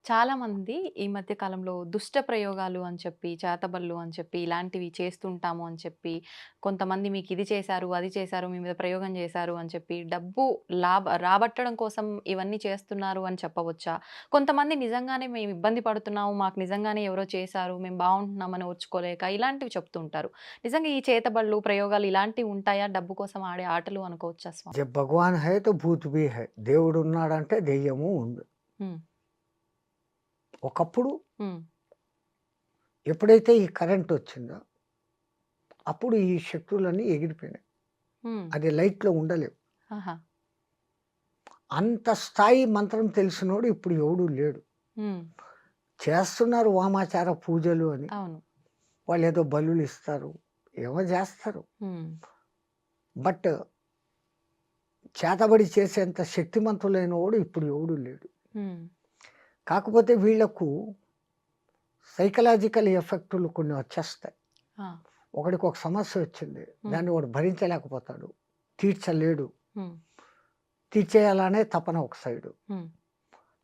చాలామంది ఈ మధ్య కాలంలో దుష్ట ప్రయోగాలు అని చెప్పి, చేతబడులు అని చెప్పి, ఇలాంటివి చేస్తుంటాము అని చెప్పి, కొంతమంది మీకిది చేశారు, అది చేశారు, మీ మీద ప్రయోగం చేశారు అని చెప్పి, డబ్బు రాబట్టడం కోసం ఇవన్నీ చేస్తున్నారు అని చెప్పవచ్చా? కొంతమంది నిజంగానే మేము ఇబ్బంది పడుతున్నాము, మాకు నిజంగానే ఎవరో చేశారు, మేము బావుంటున్నామని ఓర్చుకోలేక ఇలాంటివి చెప్తూ ఉంటారు. నిజంగా ఈ చేతబడులు, ప్రయోగాలు ఇలాంటివి ఉంటాయా? డబ్బు కోసం ఆడే ఆటలు అనుకోవచ్చా స్వామి? జబ్ భగవాన్ హై తో భూత్ భీ హై. దేవుడున్నాడంటే దెయ్యము ఉంది. హ్మ్. ఒకప్పుడు హ్మ్. ఎప్పుడైతే ఈ కరెంట్ వచ్చిందో, అప్పుడు ఈ శక్తులన్నీ ఎగిరిపోయినాయి. హ్మ్. అది లైట్‌లో ఉండలేవు. ఆహా! అంత స్థాయి మంత్రం తెలిసినోడు ఇప్పుడు ఎవడు లేడు. హ్మ్. చేస్తున్నారు వామాచార పూజలు అని. అవును. వాళ్ళేదో బలులిస్తారు. ఏమో జేస్తారు. హ్మ్. బట్ చేతబడి చేసేంత శక్తిమంతులైనోడు ఇప్పుడు ఎవడు లేడు. హ్మ్. కాకపోతే వీళ్ళకు సైకలాజికల్ ఎఫెక్టులు కొన్ని వచ్చేస్తాయి. ఆ! ఒకడికి ఒక సమస్య వచ్చింది. హ్మ్. దాన్ని వాడు భరించలేకపోతాడు. తీర్చలేడు. హ్మ్. తీర్చేయాలనే తపన ఒక సైడు. హ్మ్.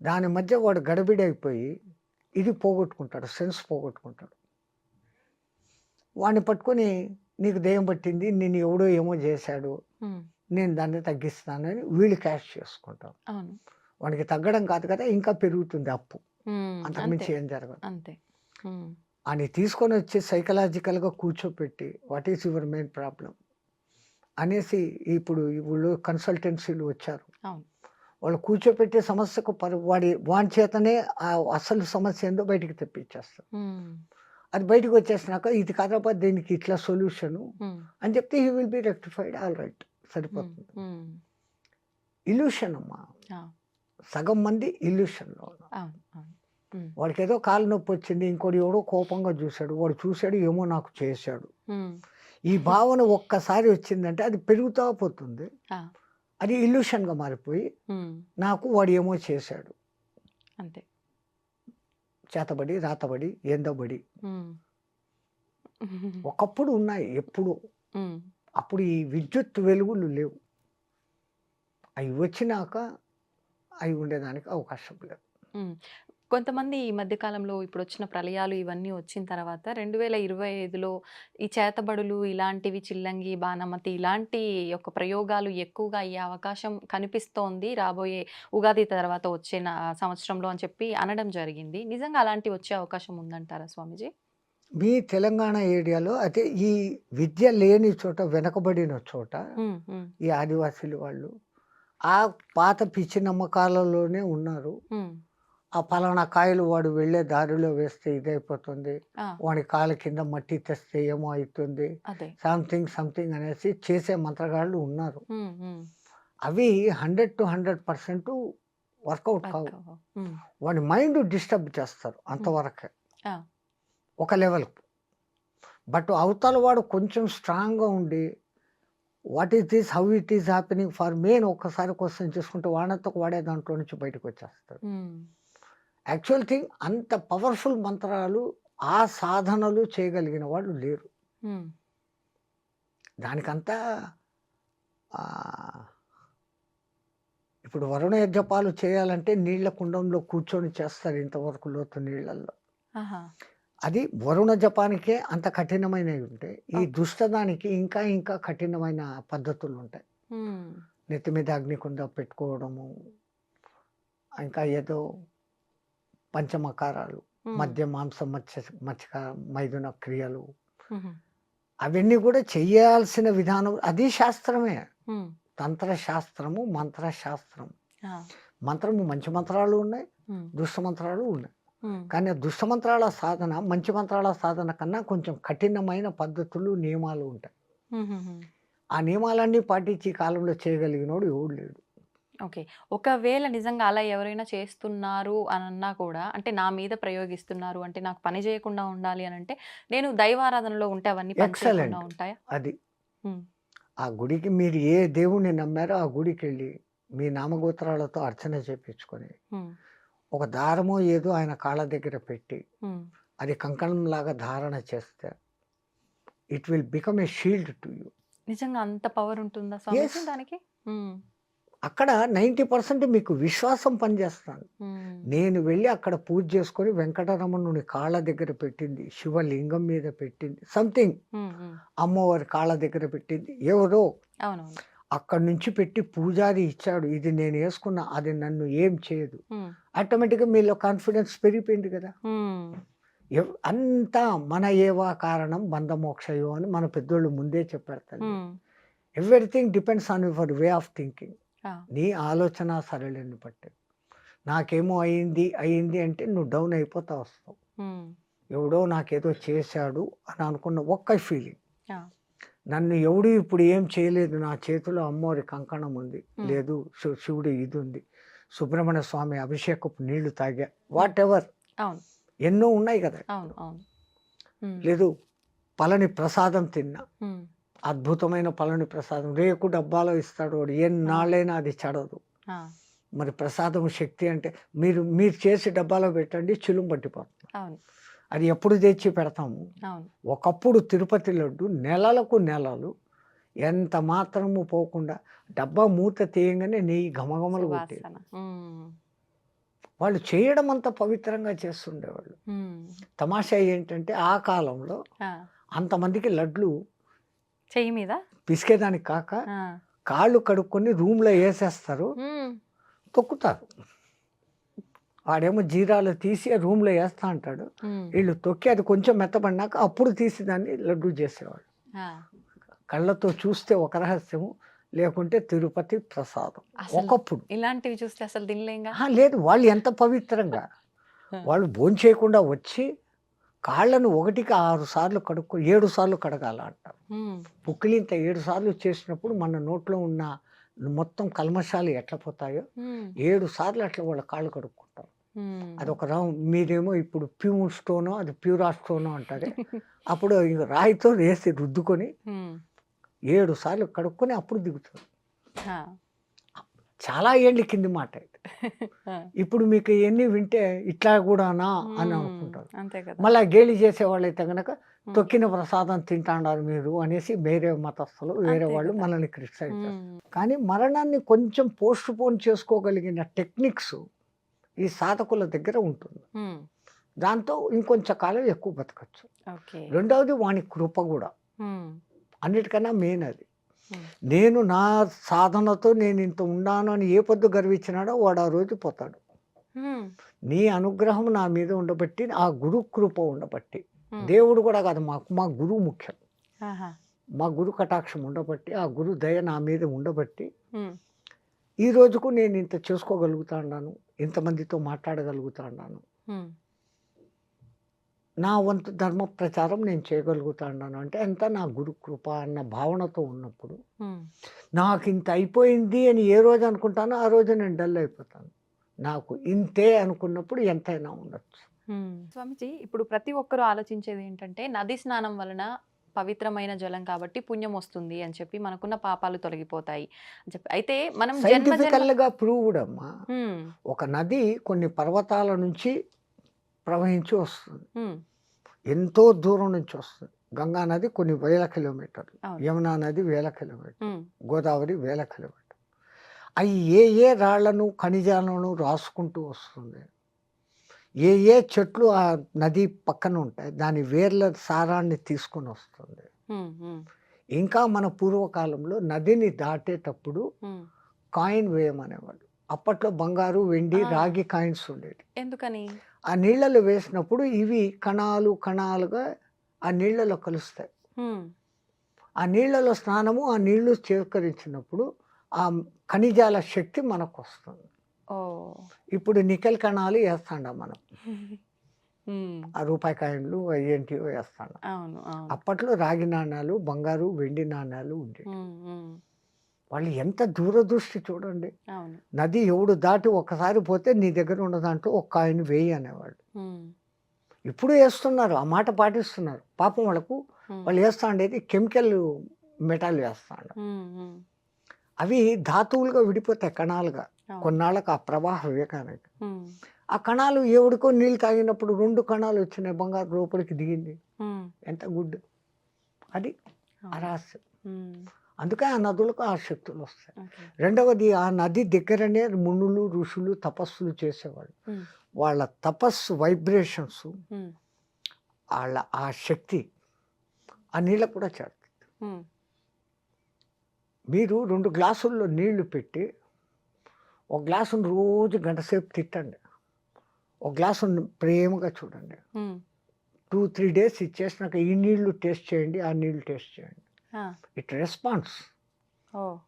దాని మధ్య వాడు గడబిడైపోయి ఇది పోగొట్టుకుంటాడు. సెన్స్ పోగొట్టుకుంటాడు. వాడిని పట్టుకొని నీకు దెయ్యం పట్టింది. నిన్ను ఎవడో ఏమో జేశాడు. హ్మ్. నేను దాన్ని తగ్గిస్తానని వీళ్ళు క్యాష్ చేసుకుంటారు. అవును. వాడికి తగ్గడం కాదు కదా! ఇంకా పెరుగుతుంది అప్పు. హ్మ్. అంతకు అంతే. మించి ఏం జరగదు. అంతే. హ్మ్. ఆడిని తీసుకొనొచ్చి సైకలాజికల్‌గా కూర్చోపెట్టి what is your main problem అనేసి ఇప్పుడు వీళ్ళు కన్సల్టెన్సీలు వచ్చారు. అవును. వాళ్ళు కూర్చోపెట్టే సమస్యకు వాని చేతనే అసలు సమస్య ఏందో బయటికి తెప్పించేస్తారు. హ్మ్. అది బయటికొచ్చేసినాక ఇది కాదబ్బా! దీనికి ఇట్లా సొల్యూషను హ్మ్. అని చెప్తే he will be rectified. All right హ్మ్. సరిపోతుంది. హ్మ్. ఇల్యూషన్ అమ్మా. ఆ! సగం మంది ఇల్యూషన్‌లో ఉన్నారు. అవును. అవును. హ్మ్. వాడికేదో కాలు నొప్పొచ్చింది. ఇంకోడు ఎవడో కోపంగా చూసాడు. వాడు చూసాడు ఏమో నాకు చేశాడు. హ్మ్. ఈ భావన ఒక్కసారి వచ్చిందంటే అది పెరుగుతా పోతుంది. ఆ! అది ఇల్యూషన్‌గా మారిపోయి హ్మ్. నాకు వాడు ఏమో చేశాడు. అంతే. చేతబడి, రాతబడి, ఏందో బడి. హ్మ్. ఒకప్పుడు ఉన్నాయి ఎప్పుడో. హ్మ్. అప్పుడు ఈ విద్యుత్ వెలుగులు లేవు. అయి వచ్చినాక అయి ఉండేదానికి అవకాశం లేదు. హ్మ్. కొంతమంది ఈ మధ్య కాలంలో ఇప్పుడొచ్చిన ప్రళయాలు ఇవన్నీ వచ్చిన తర్వాత 2025లో ఈ చేతబడులు ఇలాంటివి చిల్లంగి, బాణమతి ఇలాంటి యొక్క ప్రయోగాలు ఎక్కువగా అయ్యే అవకాశం కనిపిస్తోంది. రాబోయే ఉగాది తర్వాత వచ్చే సంవత్సరంలో అని చెప్పి అనడం జరిగింది. నిజంగా అలాంటివి వచ్చే అవకాశం ఉందంటారా స్వామీజీ? మీ తెలంగాణ ఏరియాలో అయితే ఈ విద్య లేని చోట, వెనకబడిన చోట హ్మ్. హ్మ్. ఈ ఆదివాసీలు వాళ్ళు ఆ పాత పిచ్చి నమ్మకాలలోనే ఉన్నారు. హ్మ్. ఆ పలానా కాయలు వాడు వెళ్ళే దారిలో వేస్తే ఇదైపోతుంది. ఆ! వాడి కాళ్ళ కింద మట్టి తెస్తే ఏమో అయితుంది. అదే. సంథింగ్ అనేసి చేసే మంత్రగాళ్ళు ఉన్నారు. హ్మ్. హ్మ్. అవి 100% వర్కౌట్ వర్క్ కావు. అవ్వవు. హ్మ్. వాడి మైండ్ డిస్టర్బ్ చేస్తారు హ్మ్. అంతవరకే. ఆ! ఒక లెవెల్‌కి. బట్ అవతల వాడు కొంచెం స్ట్రాంగ్‌గా ఉండి what is this? How it is happening for me అని ఒక్కసారి క్వెషన్ చేసుకుంటే వాడంతట వాడే దాంట్లో నుంచి బయటకొచ్చేస్తాడు. హ్మ్. యాక్చువల్ థింగ్ అంత పవర్‌ఫుల్ మంత్రాలు, ఆ సాధనలు చేయగలిగిన వాళ్ళు లేరు. హ్మ్. దానికంతా ఆహ్, ఇప్పుడు వరుణ యజ్ఞపాలు చేయాలంటే నీళ్ళ కుండంలో కూర్చొని చేస్తారు ఇంతవరకు లోతు నీళ్ళల్లో. ఆహా! అది వరుణ జపానికే అంత కఠినమైనవి ఉంటాయి. ఈ ఓకే. దుష్టదానికి ఇంకా కఠినమైన పద్ధతులుంటాయి. హ్మ్. నెత్తి మీద అగ్నికుండ పెట్టుకోవడము, ఇంకా ఏదో పంచమకారాలు, హ్మ్. మద్య, మాంసం, మచ్చిక, మైథున క్రియలు హుహు. అవన్నీ కూడా చెయ్యాల్సిన విధానం అది శాస్త్రమే. హ్మ్. తంత్రశాస్త్రము, మంత్రశాస్త్రం. ఆ! మంత్రము మంచి మంత్రాలు ఉన్నాయి. హ్మ్. దుష్ట మంత్రాలు ఉన్నాయి. హ్మ్. కానీ ఆ దుష్ట మంత్రాల సాధన, మంచి మంత్రాల సాధన కన్నా కొంచెం కఠినమైన పద్ధతులు, నియమాలు ఉంటాయి. హుహుహు. ఆ నియమాలన్నీ పాటించి ఈ కాలంలో చేయగలిగినోడు ఎవడు లేడు. ఓకే. ఒకవేళ నిజంగా అలా ఎవరైనా చేస్తున్నారు అనన్నా కూడా అంటే నా మీద ప్రయోగిస్తున్నారు అంటే నాకు పని చేయకుండా ఉండాలి అనంటే నేను దైవారాధనలో ఉంటే అవన్నీ పని చేయకుండా ఎక్సలెంట్. ఉంటాయా? అది. హ్మ్. ఆ గుడికి మీరు ఏ దేవుడిని నమ్మారో ఆ గుడికెళ్ళి మీ నామగోత్రాలతో అర్చన చేపించుకొని, హ్మ్. ఒక దారమో ఏదో ఆయన కాళ్ళ దగ్గర పెట్టి, హ్మ్. అది కంకణంలాగా ధారణ చేస్తే it will become a shield to you. నిజంగా అంత పవర్ ఉంటుందా యెస్. స్వామీజీ దానికి? హ్మ్. అక్కడ 90% మీకు విశ్వాసం పనిచేస్తుంది. హ్మ్. నేను వెళ్ళి అక్కడ పూజ చేసుకొని వెంకటరమణుని కాళ్ళ దగ్గర పెట్టింది, శివలింగం మీద పెట్టింది, సంథింగ్ హ్మ్. హ్మ్. అమ్మవారి కాళ్ళ దగ్గర పెట్టింది. ఎవరో అవునవును. అక్కడి నుంచి పెట్టి పూజారి ఇచ్చాడు. ఇది నేను యేసుకున్నా. అది నన్ను ఏం చేయదు. హ్మ్. ఆటోమేటిక్‌గా మీలో కాన్ఫిడెన్స్ పెరిగిపోయింది కదా! హ్మ్. అంతా మన ఏవా కారణం బంధమోక్షయో అని మన పెద్దోళ్ళు ముందే చెప్పారు తల్లి. హ్మ్. Everything depends on your way of thinking. ఆ! నీ ఆలోచన సరళిని బట్టి. నాకేమో అయింది, అయింది అంటే నువ్వు డౌన్ అయిపోతా వస్తావు. హ్మ్. ఎవడో నాకేదో చేశాడు అని అనుకున్న ఒక్క ఫీలింగ్. ఆ! నన్ను ఎవడు ఇప్పుడు ఏం చేయలేదు. నా చేతిలో అమ్మవారి కంకణం ఉంది. హ్మ్. లేదు శివుడి ఇది ఉంది. సుబ్రహ్మణ్య స్వామి అభిషేకపు నీళ్లు తాగా. హ్మ్. వాట్ ఎవర్ అవును. ఎన్నో ఉన్నాయి కదా! అవును. అవును. హ్మ్. లేదు పళని ప్రసాదం తిన్నా. హ్మ్. అద్భుతమైన పళని ప్రసాదం. రేకు డబ్బాలో ఇస్తాడు వాడు. ఆ! ఎన్నాళ్ళైనా అది చెడదు. ఆ! మరి ప్రసాదం శక్తి అంటే మీరు చేసి డబ్బాలో పెట్టండి చిలుం పట్టిపోతుంది. అవును. అది ఎప్పుడు తెచ్చి పెడతాము. అవును. ఒకప్పుడు తిరుపతి లడ్డు నెలలకు నెలలు ఎంత మాత్రము పోకుండా డబ్బా మూత తీయంగానే నెయ్యి ఘమఘమలు కొట్టేది. సువాసన. హ్మ్. వాళ్ళు చేయడం అంత పవిత్రంగా చేస్తుండేవాళ్ళు. హ్మ్. తమాషా ఏంటంటే ఆ కాలంలో ఆ! అంతమందికి లడ్లు చెయ్యి మీద? పిసికేదానికి కాక ఆ! కాళ్ళు కడుక్కొని రూమ్‌లో ఏసేస్తారు. హ్మ్. తొక్కుతారు. వాడేమో జీరాలు తీసి రూమ్‌లో ఏస్తా అంటాడు. హ్మ్. వీళ్ళు తొక్కి అది కొంచెం మెత్తబడినాక అప్పుడు తీసి దాన్ని లడ్డు చేసేవాళ్ళు. ఆ! కళ్ళతో చూస్తే ఒక రహస్యము, లేకుంటే తిరుపతి ప్రసాదం. అసలు ఒకప్పుడు. ఇలాంటివి చూస్తే అసలు తినలేంగా. లేదు వాళ్ళు ఎంత పవిత్రంగా ఆ! వాళ్ళు భోంచేయకుండా వచ్చి కాళ్ళను ఒకటికి 6 సార్లు కడుక్కొని 7 సార్లు కడగాల అంటారు. హ్మ్. పుక్కిలింత 7 సార్లు చేసినప్పుడు మన నోట్లో ఉన్న మొత్తం కల్మషాలు ఎట్లా పోతాయో హ్మ్. 7 సార్లు అట్లా వాళ్ళ కాళ్ళు కడుక్కుంటారు. హ్మ్. అదొక మీరేమో ఇప్పుడు ప్యూర్ స్టోనో అది ప్యూరా స్టోనో అంటారే. అప్పుడు ఇగ రాయితో వేసి రుద్దుకొని హ్మ్. 7 సార్లు కడుక్కొని అప్పుడు దిగుతారు. ఆ! చాలా ఏళ్ల కింది మాట ఇది. ఆ! ఇప్పుడు మీకు ఇయన్నీ వింటే ఇట్లా గూడానా అని హ్మ్. అనుకుంటారు. అంతే కదా! మళ్ళా గేలి చేసేవాళ్ళైతే గనక హ్మ్. తొక్కిన ప్రసాదం తింటాండారు మీరు అనేసి వేరే మతస్థులు, వేరే అంతే వాళ్ళు కదా! మనల్ని క్రిటిసైజ్ చేస్తారు. హ్మ్. కానీ మరణాన్ని కొంచెం పోస్ట్‌పోన్ చేసుకోగలిగిన టెక్నిక్స్ ఈ సాధకుల దగ్గర ఉంటుంది. హ్మ్. దాంతో ఇంకొంచెం కాలం ఎక్కువ బతకచ్చు. ఓకే. రెండవది వాని కృప గూడా. హ్మ్. అన్నిటికన్నా మెయిన్ అది. హ్మ్. నేను నా సాధనతో నేనింత ఉన్నాను అని ఏ పొద్దు గర్వించినాడో వాడు ఆ రోజు పోతాడు. హ్మ్. నీ అనుగ్రహం నా మీద ఉండబట్టి, ఆ గురు కృప ఉండబట్టి. హ్మ్. దేవుడు గూడా కాదు మాకు, మా గురువు ముఖ్యం. ఆహా! మా గురు కటాక్షం ఉండబట్టి, ఆ గురు దయ నా మీద ఉండబట్టి, హ్మ్. ఈ రోజుకు నేను ఇంత చేసుకోగలుగుతా ఉన్నాను. ఇంతమందితో మాట్లాడగలుగుతా ఉన్నాను. హ్మ్. నా వంతు ధర్మ ప్రచారం నేను చేయగలుగుతా ఉన్నాను. అంటే అంతా నా గురు కృప అన్న భావనతో ఉన్నప్పుడు, హ్మ్. నాకింత అయిపోయింది అని ఏ రోజు అనుకుంటానో, ఆ రోజు నేను డల్ అయిపోతాను. నాకు ఇంతే అనుకున్నప్పుడు ఎంతైనా ఉండొచ్చు. హ్మ్. స్వామీజీ ఇప్పుడు ప్రతి ఒక్కరు ఆలోచించేదేంటంటే నది స్నానం వలన పవిత్రమైన జలం కాబట్టి పుణ్యమొస్తుంది అని చెప్పి మనకున్న పాపాలు తొలగిపోతాయి అని చెప్పి. అయితే మనం జన్మ జన్మ సైంటిఫికల్‌గా ప్రూవ్డ్ అమ్మా. హ్మ్. ఒక నది కొన్ని పర్వతాల నుంచి ప్రవహించి వస్తుంది. హ్మ్. ఎంతో దూరం నుంచి వస్తుంది. గంగా నది కొన్ని వేల కిలోమీటర్లు. అవును. యమునా నది వేల కిలోమీటర్లు. హ్మ్. గోదావరి వేల కిలోమీటర్లు. అయి ఏ రాళ్ళను, ఖనిజాలను రాసుకుంటూ వస్తుంది. ఏ చెట్లు ఆ నది పక్కన ఉంటాయి. దాని వేర్ల సారాన్ని తీసుకొని వస్తుంది. హ్మ్. హ్మ్. ఇంకా మన పూర్వకాలంలో నదిని దాటేటప్పుడు హ్మ్. కాయిన్ వేయమనేవాళ్ళు. అప్పట్లో బంగారు, వెండి, ఆ! రాగి కాయిన్స్ ఉండేవి. ఎందుకని? ఆ నీళ్ళలో వేసినప్పుడు ఇవి కణాలు కణాలుగా ఆ నీళ్ళలో కలుస్తాయి. హ్మ్. ఆ నీళ్ళలో స్నానము, ఆ నీళ్లు స్వీకరించినప్పుడు ఆ ఖనిజాల శక్తి మనకొస్తుంది. ఓహ్! ఇప్పుడు నికెల్ కణాలు ఏస్తాండం మనం. హ్మ్. ఆ రూపాయి కాయిన్‌లు అయ్యేంటివో ఏస్తాండం. అవును. అవును. అప్పట్లో రాగి నాణాలు, బంగారు, వెండి నాణాలు ఉండేవి. హ్మ్. హ్మ్. వాళ్ళు ఎంత దూరదృష్టి చూడండి. అవును. నది ఎవడు దాటి ఒక్కసారి పోతే నీ దగ్గర ఉన్న దాంట్లో ఒక కాయిన్ వెయ్యి అనేవాళ్ళు. హ్మ్. ఇప్పుడు ఏస్తున్నారు. ఆ మాట పాటిస్తున్నారు. పాపం వాళ్ళకు హ్మ్. వాళ్ళు ఏస్తా ఉండేది కెమికల్ మెటాల్ వేస్తాండు. హ్మ్. హ్మ్. అవి ధాతువులుగా విడిపోతాయి కణాలుగా. అవును. కొన్నాళ్ళకి ఆ ప్రవాహ వేగానికి. హ్మ్. ఆ కణాలు ఎవడికో నీళ్ళు తాగినప్పుడు 2 కణాలు వచ్చినాయి. బంగారు లోపలికి దిగింది. హ్మ్. ఎంత గుడ్. అది ఆ అవును. రహస్యం. హ్మ్. అందుకే ఆ నదులకు ఆ శక్తులు వస్తాయి. ఓకే. రెండవది ఆ నది దగ్గరనే మునులు, ఋషులు తపస్సులు చేసేవాళ్ళు. హ్మ్. వాళ్ళ తపస్సు వైబ్రేషన్స్, హ్మ్. వాళ్ళ ఆ శక్తి ఆ నీళ్ళకు కూడా చేరుతుంది. హ్మ్. మీరు 2 గ్లాసుల్లో నీళ్లు పెట్టి, ఒక గ్లాసుని రోజు గంట సేపు తిట్టండి. ఒక గ్లాసుని ప్రేమగా చూడండి. హ్మ్. 2, 3 డేస్ ఇచ్చేసినాక ఈ నీళ్లు టేస్ట్ చేయండి, ఆ నీళ్లు టేస్ట్ చేయండి. ఆ! It response. Oh!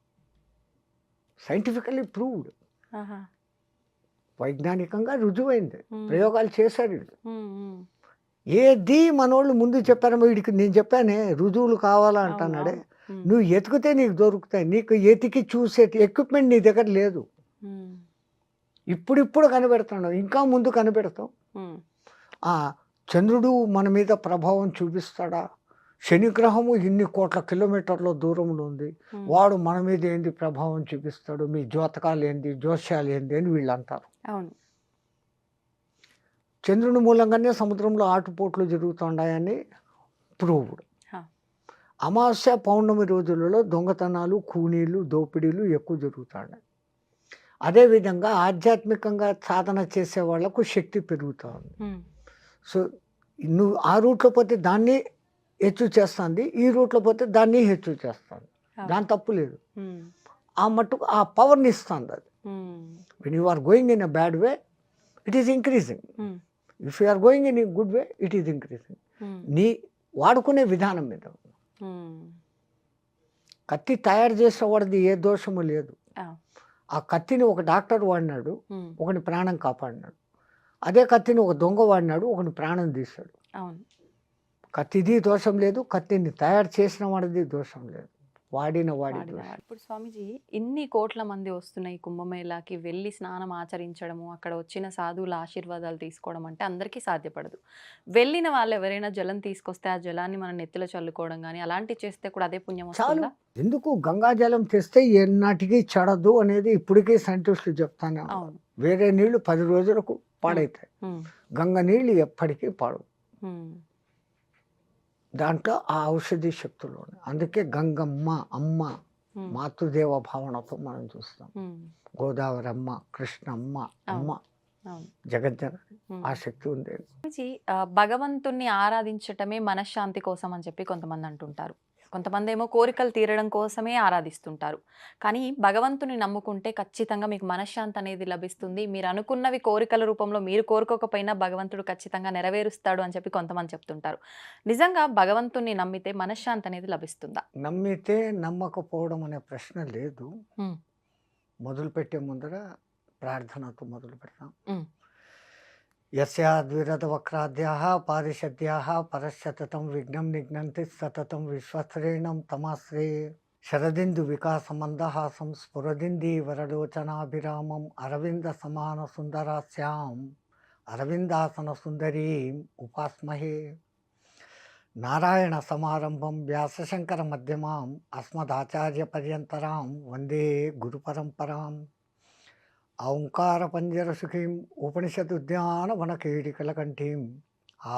Scientifically proved. ఆహా! వైజ్ఞానికంగా రుజువైంది. హ్మ్. ప్రయోగాలు చేశారు వీళ్ళు. హ్మ్. హ్మ్. ఏది మనోళ్ళు ముందు చెప్పారో వీడికి నేను చెప్పానే రుజువులు కావాలా అవును. అంటున్నాడే. అవును. హ్మ్. నువ్వు ఎతికితే నీకు దొరుకుతాయి. నీకు ఎతికి చూసే ఎక్విప్‌మెంట్ నీ దగ్గర లేదు. హ్మ్. ఇప్పుడిప్పుడు కనిపెడుతున్నావు. ఇంకా ముందు కనిపెడతావు. హ్మ్. ఆ! చంద్రుడు మన మీద ప్రభావం చూపిస్తాడా? శని గ్రహము ఇన్ని కోట్ల కిలోమీటర్ల దూరంలో ఉంది. హ్మ్. వాడు మన మీద ఏంది ప్రభావం చూపిస్తాడు? మీ జోతకాలేంది? జోస్యాలేంది? అని వీళ్ళంటారు. అవును. చంద్రుని మూలంగానే సముద్రంలో ఆటుపోట్లు జరుగుతుండాయని ప్రూవ్డ్. ఆ! అమావాస్య, పౌర్ణమి రోజులలో దొంగతనాలు, ఖూనీలు, దోపిడీలు ఎక్కువ జరుగుతాయి. అదేవిధంగా ఆధ్యాత్మికంగా సాధన చేసే వాళ్ళకు శక్తి పెరుగుతా ఉంది. హ్మ్. సో, నువ్వు ఆ రూట్‌లో పోతే దాన్ని హెచ్చు చేస్తుంది. ఈ రూట్‌లో పోతే దాన్ని హెచ్చు చేస్తుంది. అవును. దాని తప్పు లేదు. హ్మ్. ఆ మట్టుకు ఆ పవర్‌ని ఇస్తుంది అది. Hmm. When you are going in a bad way, it is increasing. Hmm. If you are going in a good way, it is increasing. Hmm. నీ వాడుకునే విధానం మీద. హ్మ్. కత్తి తయారు చేసిన వాడిది ఏ దోషము లేదు. ఆ! ఆ కత్తిని ఒక డాక్టర్ వాడినాడు, హ్మ్. ఒకని ప్రాణం కాపాడినాడు. అదే కత్తిని ఒక దొంగ వాడినాడు, ఒకని ప్రాణం తీశాడు. అవును. కత్తిది దోషం లేదు, కత్తిని తయారు చేసిన వాడిది దోషం లేదు. వాడిన వాడి దోషం. వాడినవాడు. ఇప్పుడు స్వామీజీ ఇన్ని కోట్ల మంది వస్తున్నాయి కుంభమేళాకి వెళ్ళి స్నానం ఆచరించడము, అక్కడ వచ్చిన సాధువుల ఆశీర్వాదాలు తీసుకోవడం అంటే అందరికీ సాధ్యపడదు. వెళ్ళిన వాళ్ళు ఎవరైనా జలం తీసుకొస్తే ఆ జలాన్ని మన నెత్తిలో చల్లుకోవడం గాని, అలాంటివి చేస్తే కూడా అదే పుణ్యం చాలు. వస్తుందా? ఎందుకు గంగాజలం తెస్తే ఎన్నాటికి చెడదు అనేది ఇప్పటికీ సైంటిస్టులు చెప్తానే ఉన్నారు. అవును. వేరే నీళ్లు 10 రోజులకు హ్మ్. పాడైతాయి. హ్మ్. గంగ నీళ్లు ఎప్పటికీ పాడవు. హ్మ్. దాంట్లో ఆ ఔషధి శక్తులు ఉన్నాయి. అందుకే గంగమ్మ, అమ్మ, హ్మ్. మాతృదేవ భావనతో మనం చూస్తాం. హ్మ్. గోదావరమ్మ, కృష్ణమ్మ, అమ్మ, అవును. అవును. జగజ్జనని హ్మ్. ఆ శక్తి ఉంది. స్వామీజీ భగవంతుణ్ణి ఆరాధించటమే మనశ్శాంతి కోసం అని చెప్పి కొంతమంది అంటుంటారు. కొంతమందేమో కోరికలు తీరడం కోసమే ఆరాధిస్తుంటారు. కానీ భగవంతుని నమ్ముకుంటే ఖచ్చితంగా మీకు మనశ్శాంతి అనేది లభిస్తుంది. మీరు అనుకున్నవి కోరికల రూపంలో మీరు కోరుకోకపోయినా భగవంతుడు ఖచ్చితంగా నెరవేరుస్తాడు అని చెప్పి కొంతమంది చెప్తుంటారు. నిజంగా భగవంతుణ్ణి నమ్మితే మనశ్శాంతి అనేది లభిస్తుందా? నమ్మితే నమ్మకపోవడం అనే ప్రశ్న లేదు. హ్మ్. మొదలుపెట్టే ముందర ప్రార్థనతో మొదలు పెడతాం. హ్మ్. యస్యాద్విరదవక్రాద్యాః పారిషద్యాః పరస్సతతం విఘ్నం నిఘ్నంతి సతతం విశ్వశ్రేణం తమాశ్రయే శరదిందు వికాసమందహాసం స్ఫురదింది వరలోచనాభిరామం అరవింద సమాన సుందరాస్యాం అరవిందాసన సుందరీం ఉపాస్మహే. నారాయణ సమారంభం వ్యాసశంకర మధ్యమాం అస్మదాచార్య పర్యంతరాం వందే గురు పరంపరాం. ఓంకార పంజరసుఖీం ఉపనిషదుద్యాన వనకేడికలకంఠీం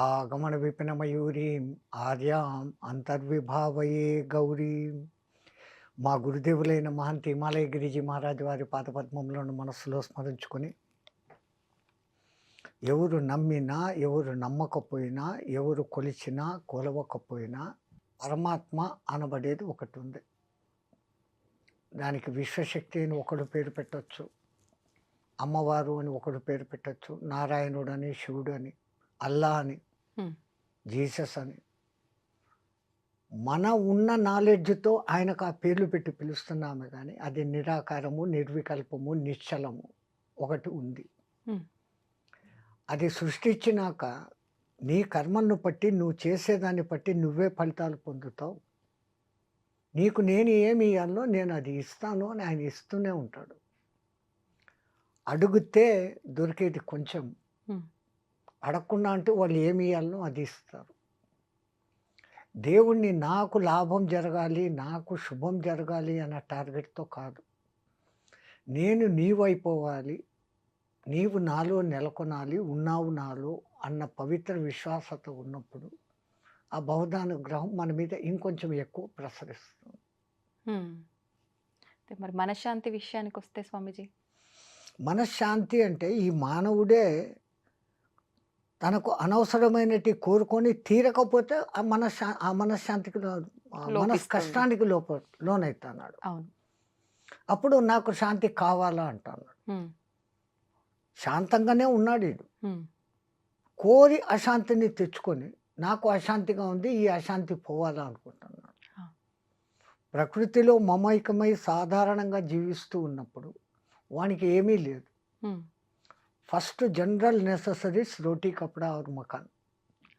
ఆగమన విపిన మయూరీం ఆర్యాం అంతర్విభావయే గౌరీం. మా గురుదేవులైన మహంతి హిమాలయ గిరిజీ మహారాజు వారి పాదపద్మములను మనస్సులో స్మరించుకొని, ఎవరు నమ్మినా ఎవరు నమ్మకపోయినా ఎవరు కొలిచినా కొలవకపోయినా పరమాత్మ అనబడేది ఒకటి ఉంది. దానికి విశ్వశక్తి అని ఒకడు పేరు పెట్టొచ్చు, అమ్మవారు అని ఒకడు పేరు పెట్టొచ్చు, నారాయణుడు అని, శివుడు అని, అల్లా అని, హ్మ్. జీసస్ అని. మన ఉన్న నాలెడ్జ్తో ఆయనకు ఆ పేర్లు పెట్టి పిలుస్తున్నామే కానీ అది నిరాకారము, నిర్వికల్పము, నిశ్చలము ఒకటి ఉంది. హ్మ్. అది సృష్టించినాక నీ కర్మను బట్టి నువ్వు చేసేదాన్ని బట్టి నువ్వే ఫలితాలు పొందుతావు. నీకు నేను ఏమి ఇయ్యాలో నేను అది ఇస్తాను అని ఆయన ఇస్తూనే ఉంటాడు. అడిగితే దొరికేది కొంచెం, హ్మ్. అడగకుండా అంటే వాళ్ళు ఏమి ఇయ్యాలనో అది ఇస్తారు. దేవుణ్ణి నాకు లాభం జరగాలి, నాకు శుభం జరగాలి అన్న టార్గెట్‌తో కాదు. నేను నీవైపోవాలి, నీవు నాలో నెలకొనాలి, ఉన్నావు నాలో అన్న పవిత్ర విశ్వాసత ఉన్నప్పుడు ఆ బహుదానుగ్రహం మన మీద ఇంకొంచెం ఎక్కువ ప్రసరిస్తుంది. హ్మ్. అయితే మరి మనశ్శాంతి విషయానికొస్తే స్వామీజీ? మనశ్శాంతి అంటే ఈ మానవుడే తనకు అనవసరమైనటివి కోరుకొని తీరకపోతే ఆ మనశ్శాంతికి లోపిస్తుంది. మనస్కష్టానికి లోనైతన్నాడు. అవును. అప్పుడు నాకు శాంతి కావాలా అంటన్నాడు. హ్మ్. శాంతంగానే ఉన్నాడీడు. హ్మ్. కోరి అశాంతిని తెచ్చుకొని, నాకు అశాంతిగా ఉంది, ఈ అశాంతి పోవాలా అనుకుంటున్నాడు. ఆ! ప్రకృతిలో మమైకమై సాధారణంగా జీవిస్తూ ఉన్నప్పుడు వానికి ఏమీ లేదు. హ్మ్. ఫస్ట్ జనరల్ నెసెసరీస్ రోటీ, కపడా ఔర్ మకాన్.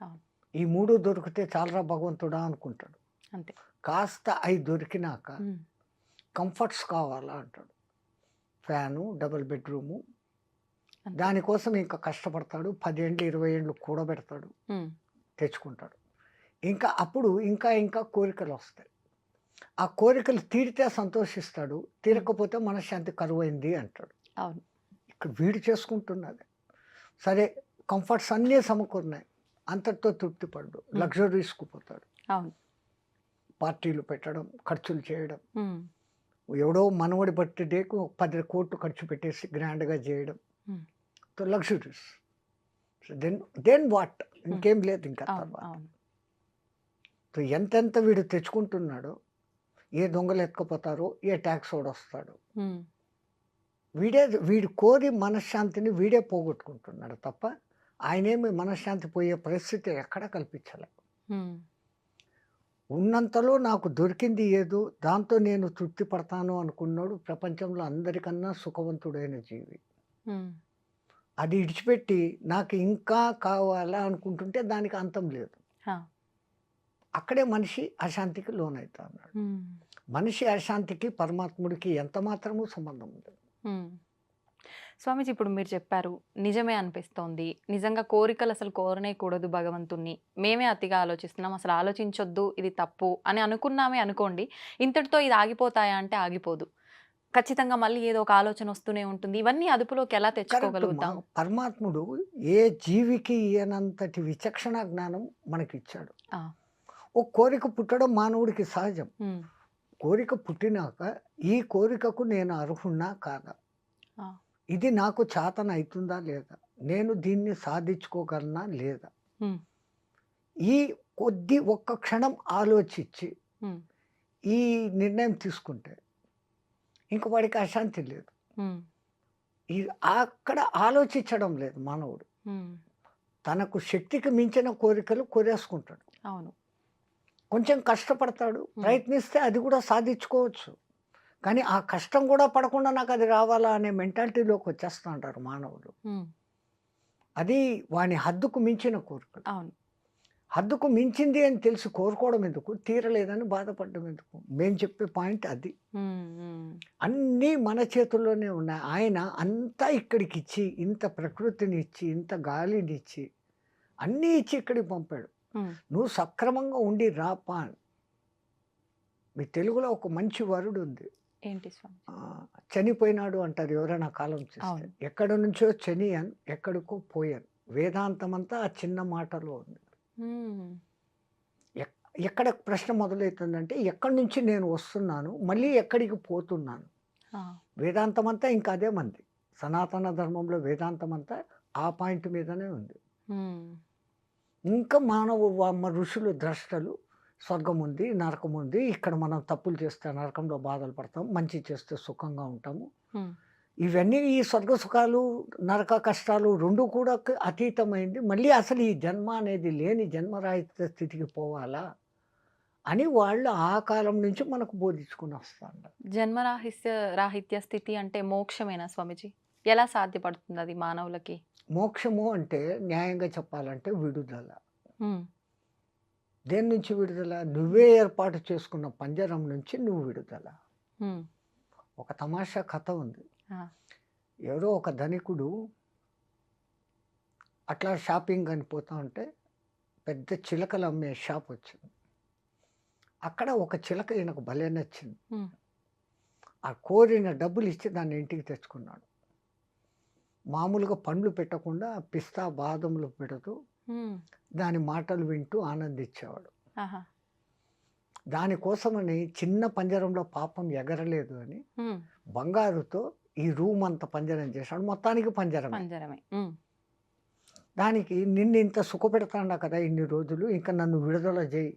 అవును. ఈ 3 దొరికితే చాలురా భగవంతుడా అనుకుంటాడు. అంతే. కాస్త అయి దొరికినాక హ్మ్. కంఫర్ట్స్ కావాలా అంటాడు. Fan, double bedroom. అంతే. దానికోసం ఇంకా కష్టపడతాడు. 10 ఏండ్లు, 20 ఏండ్లు కూడబెడతాడు. హ్మ్. తెచ్చుకుంటాడు. ఇంకా అప్పుడు ఇంకా ఇంకా కోరికలొస్తాయి. ఆ కోరికలు తీరితే సంతోషిస్తాడు. హ్మ్. తీరకపోతే మనశ్శాంతి కరువైంది అంటాడు. అవును. ఇక్కడ వీడు చేసుకుంటున్నది. సరే, కంఫర్ట్స్ అన్నీ సమకూరినాయి. అంతటితో తృప్తి పడడు. హ్మ్. లగ్జరీస్‌కి పోతాడు. అవును. పార్టీలు పెట్టడం, ఖర్చులు చేయడం. హ్మ్. ఎవడో మనవడి బర్త్‌డేకి ఒక 10,00,00,000 ఖర్చు పెట్టేసి గ్రాండ్‌గా చేయడం. Hmm. So, luxuries. Then what? Hmm. ఇంకేం లేదు ఇంకా అవును. తర్వాత. అవును. సో, ఎంతెంత వీడు తెచ్చుకుంటున్నాడో, ఏ దొంగలు ఎత్తుకుపోతారో, ఏ టాక్సోడొస్తాడో. హ్మ్. వీడు కోరి మనశ్శాంతిని వీడే పోగొట్టుకుంటున్నాడు తప్ప, ఆయనేమి మనశ్శాంతి పోయే పరిస్థితి ఎక్కడా కల్పించలే. హ్మ్. ఉన్నంతలో నాకు దొరికింది ఏదో, దాంతో నేను తృప్తి పడతాను అనుకున్నోడు ప్రపంచంలో అందరికన్నా సుఖవంతుడైన జీవి. హ్మ్. అది ఇడిచిపెట్టి నాకు ఇంకా కావాలా అనుకుంటుంటే దానికి అంతం లేదు. ఆ! అక్కడే మనిషి అశాంతికి లోనైతా ఉన్నాడు. హ్మ్. మనిషి అశాంతికి, పరమాత్ముడికి ఎంత మాత్రము సంబంధం ఉండదు. హ్మ్. స్వామీజీ ఇప్పుడు మీరు చెప్పారు. నిజమే అనిపిస్తోంది. నిజంగా కోరికలు అసలు కోరనేకూడదు భగవంతుడిని. మేమే అతిగా ఆలోచిస్తున్నాం. అసలు ఆలోచించొద్దు. ఇది తప్పు అని అనుకున్నామే అనుకోండి. ఇంతటితో ఇది ఆగిపోతాయా అంటే ఆగిపోదు. ఖచ్చితంగా మళ్ళీ ఏదో ఒక ఆలోచన వస్తూనే ఉంటుంది. ఇవన్నీ అదుపులోకి ఎలా కరెక్ట్ తెచ్చుకోగలుగుతాం? పరమాత్ముడు ఏ జీవికి ఇయ్యనంతటి విచక్షణ జ్ఞానం మనకిచ్చాడు. ఆ! ఓ కోరిక పుట్టడం మానవుడికి సహజం. హ్మ్. కోరిక పుట్టినాక ఈ కోరికకు నేను అర్హున్నా కాదా? ఆ! ఇది నాకు చాతనైతుందా లేదా? నేను దీన్ని సాధించుకోగలనా లేదా? హ్మ్. ఈ ఒక్క క్షణం ఆలోచించి హ్మ్. ఈ నిర్ణయం తీసుకుంటే ఇంక వాడికి అశాంతి లేదు. హ్మ్. ఈ అక్కడ ఆలోచించడం లేదు మానవుడు. హ్మ్. తనకు శక్తికి మించిన కోరికలు కోరేసుకుంటాడు. అవును. కొంచెం కష్టపడతాడు. హ్మ్. ప్రయత్నిస్తే అది కూడా సాధించుకోవచ్చు. కానీ ఆ కష్టం కూడా పడకుండా నాకది రావాలా అనే మెంటాలిటీలోకి వచ్చేస్తా ఉంటారు మానవులు. హ్మ్. అది వాని హద్దుకు మించిన కోరికలు. అవును. హద్దుకు మించింది అని తెలిసి కోరుకోవడం ఎందుకు? తీరలేదని బాధపడడం ఎందుకు? మేము చెప్పే పాయింట్ అది. హ్మ్. హ్మ్. అన్నీ మన చేతుల్లోనే ఉన్నాయి. ఆయన అంతా ఇక్కడికిచ్చి, ఇంత ప్రకృతినిచ్చి, ఇంత గాలినిచ్చి, అన్నీ ఇచ్చి ఇక్కడికి పంపాడు. హ్మ్. నువ్వు సక్రమంగా ఉండి రా పా అని. మీ తెలుగులో ఒక మంచి వర్డ్ ఉంది. ఏంటి స్వామి? చనిపోయినాడు అంటారు ఎవరైనా కాలం చేస్తే. అవును. ఎక్కడి నుంచో చనియన్, ఎక్కడికో పోయాను. వేదాంతమంతా ఆ చిన్న మాటలో ఉంది. హ్మ్. ఎక్ ఎక్కడ ప్రశ్న మొదలైతుందంటే, ఎక్కడి నుంచి నేను వస్తున్నాను, మళ్ళీ ఎక్కడికి పోతున్నాను? ఆ! వేదాంతమంతా ఇంకా అదే మంది. సనాతన ధర్మంలో వేదాంతమంతా ఆ పాయింట్ మీదనే ఉంది. హ్మ్. ఇంకా ఋషులు ద్రష్టలు స్వర్గముంది, నరకముంది. ఇక్కడ మనం తప్పులు చేస్తే నరకంలో బాధలు పడతాం. మంచి చేస్తే సుఖంగా ఉంటాము. హ్మ్. ఇవన్నీ ఈ స్వర్గ సుఖాలు, నరక కష్టాలు 2 కూడా అతీతమైంది. మళ్ళీ అసలు ఈ జన్మ అనేది లేని జన్మరాహిత్య స్థితికి పోవాలా? అని వాళ్ళు ఆ కాలం నుంచి మనకు బోధించుకొని వస్తాండారు. రాహిత్య స్థితి అంటే మోక్షమేనా స్వామీజీ? ఎలా సాధ్యపడుతుందది మానవులకి? మోక్షము అంటే న్యాయంగా చెప్పాలంటే విడుదల. హ్మ్. దేని నుంచి విడుదల? నువ్వే ఏర్పాటు చేసుకున్న పంజరం నుంచి నువ్వు విడుదల. హ్మ్. ఒక తమాషా కథ ఉంది. ఆ! ఎవరో ఒక ధనికుడు అట్లా షాపింగ్ అని పోతా ఉంటే పెద్ద చిలకలు అమ్మే షాప్ వచ్చింది. అక్కడ ఒక చిలక ఈయనకు భలే నచ్చింది. హ్మ్. ఆ కోరిన డబ్బులు ఇచ్చి దాన్ని ఇంటికి తెచ్చుకున్నాడు. మామూలుగా పండ్లు పెట్టకుండా పిస్తా, బాదములు పెడుతూ హ్మ్. దాని మాటలు వింటూ ఆనందించేవాడు. ఆహా! దానికోసమని చిన్న పంజరంలో పాపం ఎగరలేదు అని బంగారుతో ఈ రూమ్ అంతా పంజరం చేశాడు. మొత్తానికి పంజరమే. పంజరమే. దానికి నిన్ను ఇంత సుఖపెడతాడా కదా ఇన్ని రోజులు, ఇంకా నన్ను విడుదల చేయి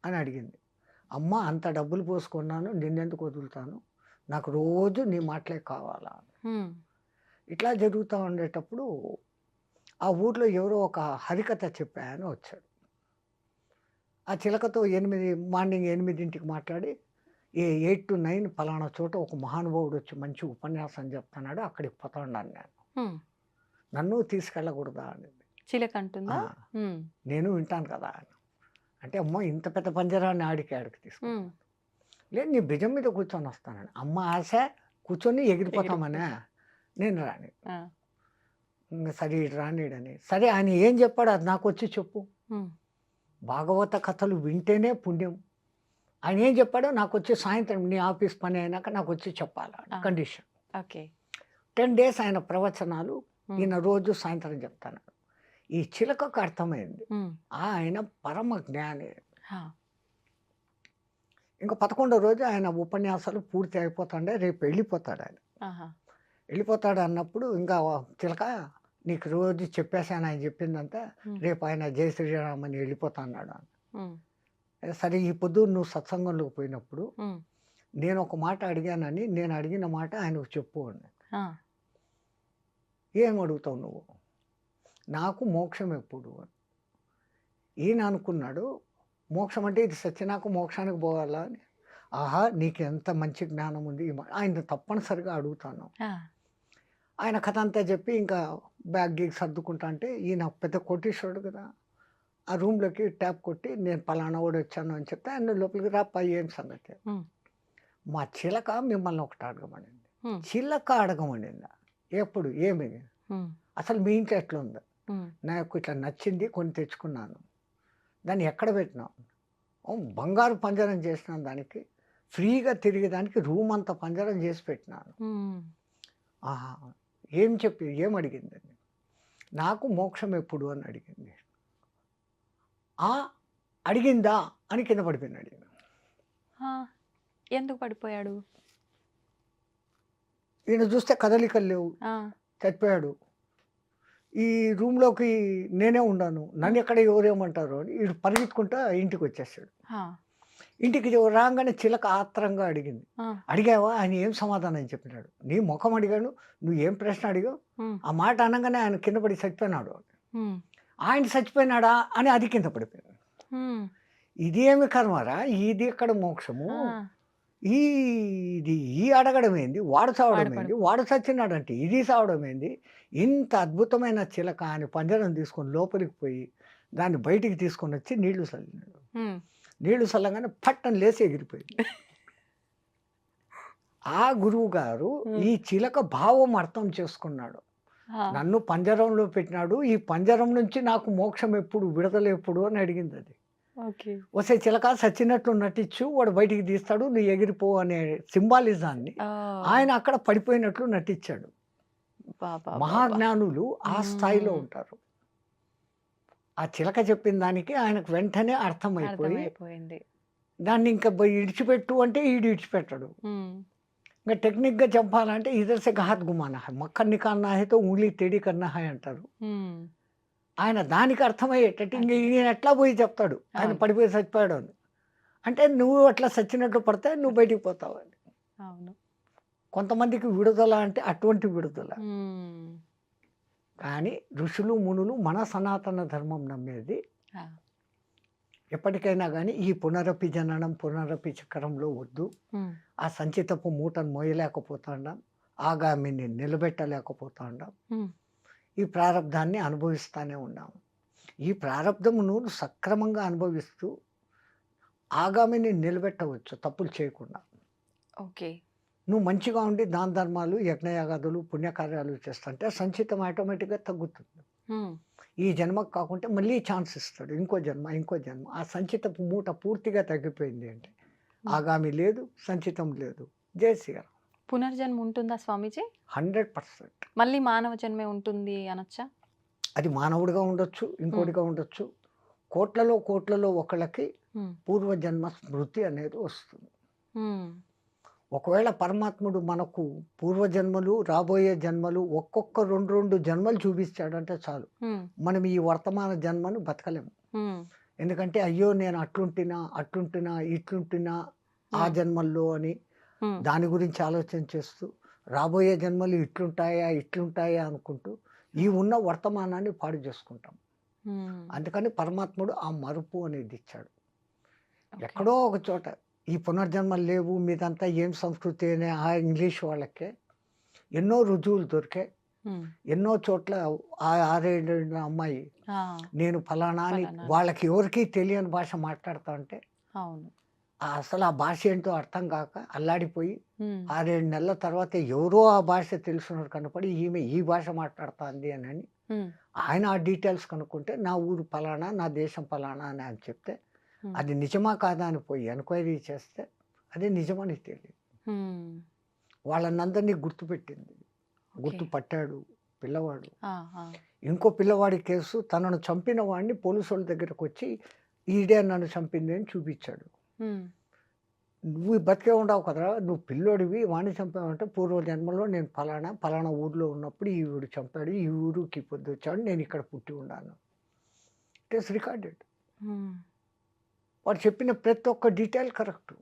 అని అడిగింది. అమ్మ అంత డబ్బులు పోసుకున్నాను, నిన్నెందుకు వదులుతాను, నాకు రోజు నీ మాటలే కావాలా. ఇట్లా జరుగుతూ ఉండేటప్పుడు ఆ ఊర్లో ఎవరో ఒక హరికథ చెప్పాయని వచ్చాడు. ఆ చిలకతో మార్నింగ్ 8ంటికి మాట్లాడి 8 to 9 పలానా చోట ఒక మహానుభావుడు వచ్చి మంచి ఉపన్యాసం చెప్తున్నాడు, అక్కడికి పోతాన్నాను నేను, నన్ను తీసుకెళ్ళకూడదా అని. చిలక అంటుందా? నేను వింటాను కదా అని. అంటే అమ్మ ఇంత పెద్ద పంజరాన్ని ఆడికి తీసుకు లేదు, నీ భుజం మీద కూర్చొని వస్తానని. అమ్మ ఆశ కూర్చొని ఎగిరిపోతామనే, నేను రాని. సరే ఇటు రానిడని. సరే ఆయన ఏం చెప్పాడు అది నాకు వచ్చి చెప్పు. భాగవత కథలు వింటేనే పుణ్యం. ఆయన ఏం చెప్పాడో నాకు వచ్చి సాయంత్రం నీ ఆఫీస్ పని అయినాక నాకు వచ్చి చెప్పాలి కండిషన్. ఓకే. 10 days ఆయన ప్రవచనాలు ఈయన రోజు సాయంత్రం చెప్తాను. ఈ చిలకకు అర్థమైంది ఆయన పరమ జ్ఞాని. ఇంకా 11వ రోజు ఆయన ఉపన్యాసాలు పూర్తి అయిపోతాండే, రేపు వెళ్ళిపోతాడు ఆయన. వెళ్ళిపోతాడు అన్నప్పుడు ఇంకా చిలక నీకు రోజు చెప్పేశాను ఆయన చెప్పిందంతా, రేపు ఆయన జై శ్రీరామ్ అని వెళ్ళిపోతా అన్నాడు. సరే ఈ పొద్దు నువ్వు సత్సంగంలోకి పోయినప్పుడు నేను ఒక మాట అడిగానని, నేను అడిగిన మాట ఆయనకు చెప్పు అని. ఏం అడుగుతావు నువ్వు, నాకు మోక్షం ఎప్పుడు అని. ఈయన అనుకున్నాడు మోక్షం అంటే ఇది సత్యనాకు మోక్షానికి పోవాలా అని. ఆహా నీకు ఎంత మంచి జ్ఞానం ఉంది, ఆయన తప్పనిసరిగా అడుగుతాను. ఆయన కథ అంతా చెప్పి ఇంకా బ్యాగ్ గీగ్ సర్దుకుంటా అంటే, ఈయన పెద్ద కోటీశ్వరుడు కదా, ఆ రూమ్లోకి ట్యాప్ కొట్టి నేను పలానా కూడా వచ్చాను అని చెప్తే ఆయన లోపలికి రాపా ఏం సంగతి. మా చిలక మిమ్మల్ని ఒకటి అడగమనింది. చిలక అడగమనిందా? ఎప్పుడు ఏమి అసలు మీ ఇంట్లో ఎట్లా ఉందా? నాకు ఇట్లా నచ్చింది కొని తెచ్చుకున్నాను, దాన్ని ఎక్కడ పెట్టినావు? బంగారు పంజరం చేసినాను, దానికి ఫ్రీగా తిరిగేదానికి రూమ్ అంతా పంజరం చేసి పెట్టినాను. ఆహా ఏం అడిగింది? నాకు మోక్షం ఎప్పుడు అని అడిగింది. అడిగిందా అని కింద పడిపోయినాడు. ఎందుకు పడిపోయాడు? ఈయన చూస్తే కదలికలు లేవు, చచ్చిపోయాడు. ఈ రూమ్లోకి నేనే ఉన్నాను, నన్ను ఎక్కడ ఎవరేమంటారు అని వీడు పరిగెత్తుకుంటా ఇంటికి వచ్చేసాడు. ఇంటికి రాగానే చిలక ఆత్రంగా అడిగింది. అడిగావా? ఆయన ఏం సమాధానం చెప్పినాడు? నీ ముఖం అడిగాను, నువ్వు ఏం ప్రశ్న అడిగావు? ఆ మాట అనగానే ఆయన కింద పడి చచ్చిపోయినాడు. ఆయన చచ్చిపోయినాడా అని అది కింద పడిపోయాడు. ఇది ఏమి కర్మరా, ఇది ఎక్కడ మోక్షము? ఈ అడగడం ఏంది, వాడు చావడం ఏంది, వాడు చచ్చినాడంటే ఇది చావడం ఏంది? ఇంత అద్భుతమైన చిలక అని పంజరం తీసుకొని లోపలికి పోయి దాన్ని బయటికి తీసుకొని వచ్చి నీళ్లు చల్లినాడు. నీళ్లు చల్లగానే పట్టం లేసి ఎగిరిపోయింది. ఆ గురువు గారు ఈ చిలక భావం అర్థం చేసుకున్నాడు. నన్ను పంజరంలో పెట్టినాడు, ఈ పంజరం నుంచి నాకు మోక్షం ఎప్పుడు, విడుదల ఎప్పుడు అని అడిగింది. అది వస్తే చిలక సచ్చినట్లు నటించు, వాడు బయటికి తీస్తాడు, నువ్వు ఎగిరిపో అనే సింబాలిజాన్ని ఆయన అక్కడ పడిపోయినట్లు నటించాడు. మహాజ్ఞానులు ఆ స్థాయిలో ఉంటారు. ఆ చిలక చెప్పిన దానికి ఆయనకు వెంటనే అర్థమైపోయింది. దాన్ని ఇంకా ఇడిచిపెట్టు అంటే ఈడు ఇడిచిపెట్టాడు. ఇంకా టెక్నిక్గా చెప్పాలంటే ఇదర్ సే ఘాత్ గుమానా హై, మక్కర్ నికాల్నా హై తో ఉంగ్లీ తేడి కర్నా హై అంటారు. ఆయన దానికి అర్థమయ్యేటట్టు ఇంక ఈయన ఎట్లా పోయి చెప్తాడు ఆయన పడిపోయి చచ్చిపోయాడు అని. అంటే నువ్వు అట్లా చచ్చినట్లు పడితే నువ్వు బయటికి పోతావు అని. కొంతమందికి విడుదల అంటే అటువంటి విడుదల. కానీ ఋషులు మునులు మన సనాతన ధర్మం నమ్మేది ఎప్పటికైనా కానీ ఈ పునరపి జననం పునరపి చక్రంలో వద్దు. ఆ సంచితపు మూటను మోయలేకపోతాండాం, ఆగామిని నిలబెట్టలేకపోతాండాం, ఈ ప్రారంధాన్ని అనుభవిస్తూనే ఉన్నాము. ఈ ప్రారంధమును సక్రమంగా అనుభవిస్తూ ఆగామిని నిలబెట్టవచ్చు తప్పులు చేయకుండా. ఓకే, నువ్వు మంచిగా ఉండి దాన ధర్మాలు యజ్ఞయాగాదులు పుణ్యకార్యాలు చేస్తుంటే సంచితం ఆటోమేటిక్గా తగ్గుతుంది. ఈ జన్మకు కాకుంటే మళ్ళీ ఛాన్స్ ఇస్తాడు, ఇంకో జన్మ. ఆ సంచితపు మూట పూర్తిగా తగ్గిపోయింది అంటే ఆగామి లేదు, సంచితం లేదు. జయశ్రీగారు పునర్జన్మ ఉంటుందా స్వామీజీ? 100%. మళ్ళీ మానవ జన్మే ఉంటుంది అనొచ్చా? అది మానవుడిగా ఉండొచ్చు, ఇంకోటిగా ఉండొచ్చు, కోట్లలో కోట్లలో ఒకళ్ళకి హ్మ్. పూర్వజన్మ స్మృతి అనేది వస్తుంది. హ్మ్. ఒకవేళ పరమాత్ముడు మనకు పూర్వజన్మలు, రాబోయే జన్మలు ఒక్కొక్క 2, 2 జన్మలు చూపిస్తాడంటే చాలు. హ్మ్. మనం ఈ వర్తమాన జన్మను బతకలేము. హ్మ్. ఎందుకంటే అయ్యో! నేను అట్లుంటినా, అట్లుంటినా, ఇట్లుంటినా ఆ హ్మ్. జన్మల్లో అని హ్మ్. దాని గురించి ఆలోచన చేస్తూ, రాబోయే జన్మలు ఇట్లుంటాయా, ఇట్లుంటాయా అనుకుంటూ ఈ ఉన్న వర్తమానాన్ని పాడు చేసుకుంటాం. హ్మ్. అందుకని పరమాత్ముడు ఆ మరుపు అనేది ఇచ్చాడు. ఓకే. ఎక్కడో ఒక చోట ఈ పునర్జన్మలు లేవు, మీదంతా ఏం సంస్కృతి అని ఆ ఇంగ్లీష్ వాళ్ళకే ఎన్నో రుజువులు దొరికాయి. హ్మ్. ఎన్నో చోట్ల ఆ 6, 7 అమ్మాయి ఆ! నేను ఫలానా అని ఫలానా. వాళ్ళకి ఎవరికీ తెలియని భాష మాట్లాడుతా ఉంటే అవును. అసలు ఆ భాష ఏంటో అర్థం కాక అల్లాడిపోయి హ్మ్. 6, 7 నెలల తర్వాత ఎవరో ఆ భాష తెలిసినోడు కనపడి ఈమె ఈ భాష మాట్లాడుతాంది అని హ్మ్. ఆయన ఆ డీటెయిల్స్ కనుక్కుంటే నా ఊరు పలానా, నా దేశం పలానా అని ఆయన చెప్తే హ్మ్. అది నిజమా కాదా అని పోయి ఎంక్వైరీ చేస్తే అది నిజమని తెలియదు. హ్మ్. వాళ్ళనందరినీ గుర్తుపెట్టింది. ఓకే. గుర్తుపట్టాడు పిల్లవాడు. ఆ! ఆ! ఇంకో పిల్లవాడి కేసు తనను చంపిన వాడిని పోలీసోళ్ళ దగ్గరకొచ్చి ఈడే నన్ను చంపింది అని చూపిచ్చాడు. హ్మ్. నువ్వు బతికే ఉండవు కదరా! నువ్వు పిల్లోడివి వాడిని చంపావంటే పూర్వ జన్మలో నేను పలానా, పలానా ఊర్లో ఉన్నప్పుడు ఈవిడు చంపాడు. ఈ ఊరికి పొద్దొచ్చాడు. నేనిక్కడ పుట్టి ఉన్నాను. It is recorded. హ్మ్. వాడు చెప్పిన ప్రతి ఒక్క డీటెయిల్ కరెక్టు.